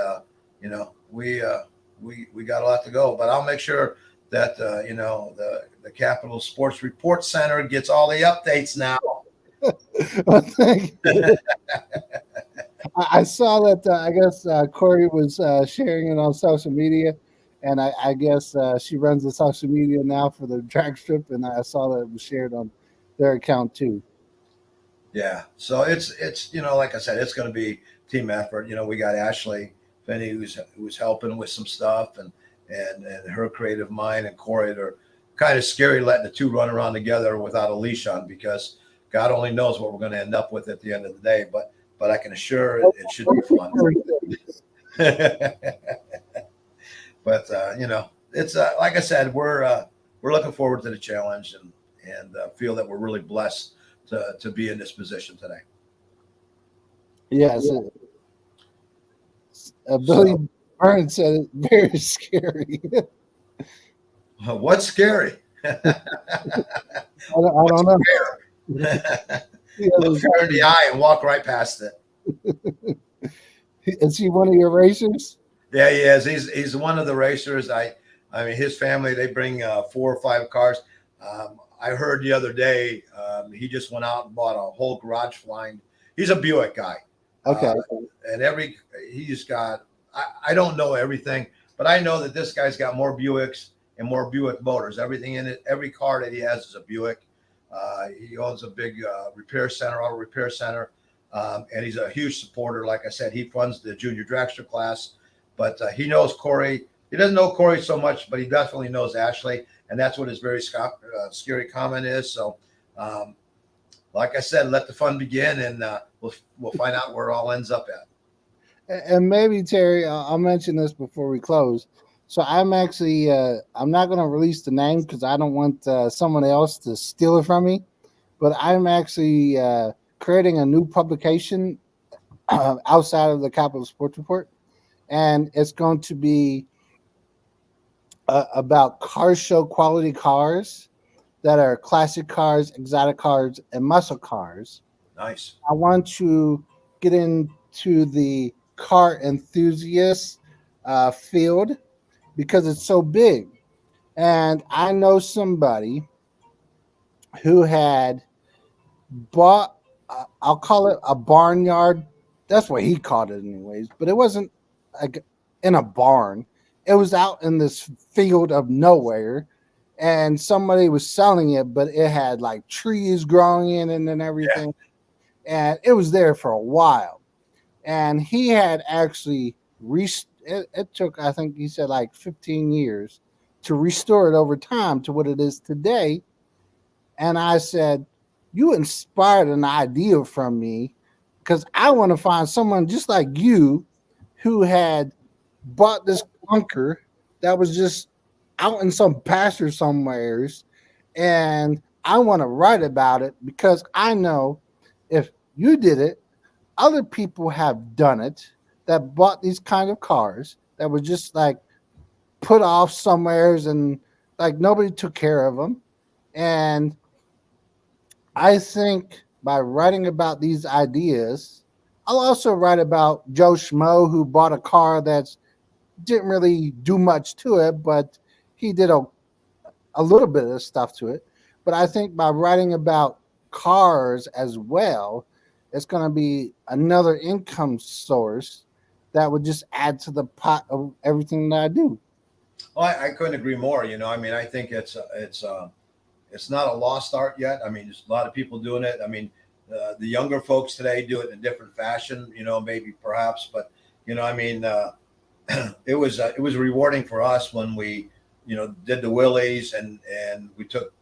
we got a lot to go, but I'll make sure that the Capital Sports Report Center gets all the updates now. Well, thank you. I saw that. I guess Corey was sharing it on social media, and I guess she runs the social media now for the drag strip, and I saw that it was shared on their account too. Yeah, so it's like I said, it's going to be team effort. We got Ashley Finney who's helping with some stuff, and her creative mind, and Corey. They're kind of scary letting the two run around together without a leash on because God only knows what we're going to end up with at the end of the day. But I can assure it should be fun. But it's like I said, we're looking forward to the challenge, and feel that we're really blessed to be in this position today. Yes, Billy So, Burns said it's very scary. what's scary? I What's don't know. fair? Yeah, Look fair in the eye and walk right past it. is he one of your racers? Yeah, he is. He's one of the racers. I mean, his family, they bring 4 or 5 cars. I heard the other day he just went out and bought a whole garage flying. He's a Buick guy, Okay. uh, and he's got. I don't know everything, but I know that this guy's got more Buicks and more Buick motors. Everything in it, every car that he has is a Buick. He owns a big auto repair center, and he's a huge supporter. Like I said, he funds the junior dragster class, but he knows Corey. He doesn't know Corey so much, but he definitely knows Ashley, and that's what his very scary comment is. So, like I said, let the fun begin, and we'll find out where it all ends up at. And maybe Terry, I'll mention this before we close. So I'm actually I'm not going to release the name because I don't want someone else to steal it from me. But I'm actually creating a new publication outside of the Capital Sports Report, and it's going to be about car show quality cars that are classic cars, exotic cars, and muscle cars. Nice. I want to get into the car enthusiast field because it's so big. And I know somebody who had bought, I'll call it a barnyard. That's what he called it, anyways. But it wasn't like in a barn, it was out in this field of nowhere. And somebody was selling it, but it had like trees growing in it and Yeah. everything. And it was there for a while. And he had actually it took, I think he said, like 15 years to restore it over time to what it is today. And I said, you inspired an idea from me because I want to find someone just like you who had bought this bunker that was just out in some pasture somewheres. And I want to write about it because I know if you did it, other people have done it that bought these kind of cars that were just like put off somewheres and like nobody took care of them. And I think by writing about these ideas, I'll also write about Joe Schmo who bought a car that didn't really do much to it, but he did a little bit of stuff to it. But I think by writing about cars as well, it's going to be another income source that would just add to the pot of everything that I do. Well, I couldn't agree more. I mean, I think it's not a lost art yet. I mean, there's a lot of people doing it. I mean, the younger folks today do it in a different fashion. Maybe perhaps, but I mean, it was rewarding for us when we did the Willies and we took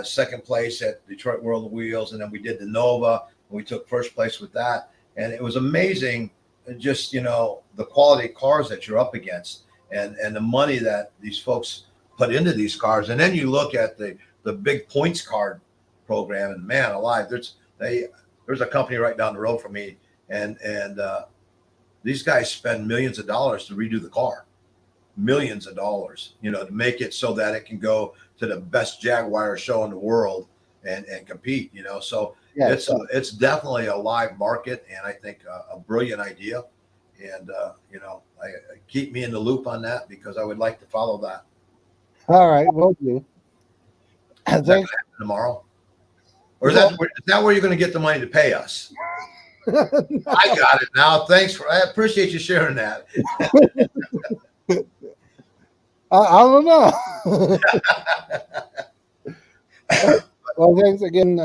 second place at Detroit World of Wheels, and then we did the Nova and we took first place with that, and it was amazing. Just the quality of cars that you're up against, and the money that these folks put into these cars, and then you look at the big points card program, and man alive, there's a company right down the road from me, and these guys spend millions of dollars to redo the car, millions of dollars, to make it so that it can go to the best Jaguar show in the world and compete, so Yeah, it's definitely a live market, and I think a brilliant idea, and I keep me in the loop on that because I would like to follow that. all right, will do. Is that going Thanks. to happen tomorrow? Or is that where you're going to get the money to pay us? I got it now. I appreciate you sharing that. I don't know. Well, thanks again,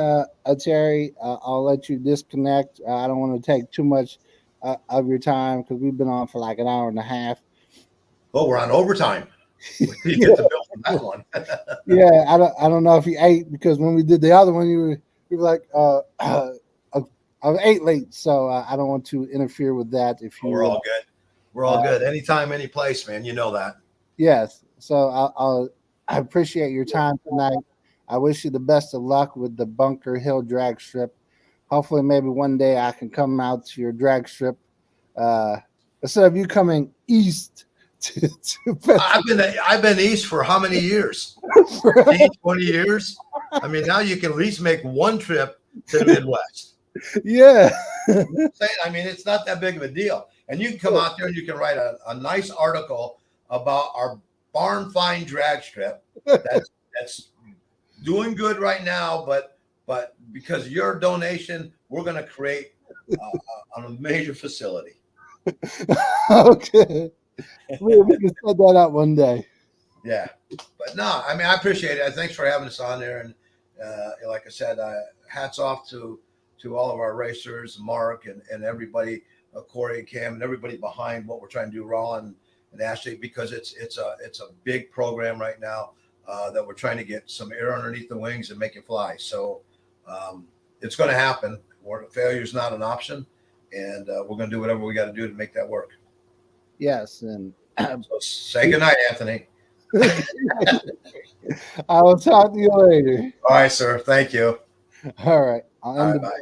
Terry. I'll let you disconnect. I don't want to take too much of your time because we've been on for like an hour and a half. Oh, we're on overtime. You Yeah, get the bill from that one. yeah. I don't know if you ate because when we did the other one, you were like, I ate late, so I don't want to interfere with that. If Oh, we're you, all good. We're all good. Anytime, any place, man. You know that. yes. So I appreciate your time tonight. I wish you the best of luck with the Bunker Hill drag strip. Hopefully, maybe one day I can come out to your drag strip uh, instead of you coming east to I've been east for how many years? Pittsburgh. 15, 20 years. I mean, now you can at least make one trip to the Midwest. Yeah. I mean, it's not that big of a deal. And you can come out there and you can write a nice article about our barn find drag strip that's doing good right now, but because of your donation, we're going to create a major facility. Okay. We can set that up one day. Yeah, but no, I mean, I appreciate it. Thanks for having us on there, and like I said, hats off to all of our racers, Mark and everybody, Corey and Cam, and everybody behind what we're trying to do, Ron and Ashley, because it's a big program right now that we're trying to get some air underneath the wings and make it fly. So it's going to happen. Failure is not an option, and we're going to do whatever we got to do to make that work. Yes, and So say goodnight, Anthony. I will talk to you later. All right, sir. Thank you. All right. I'll All end right, the bye.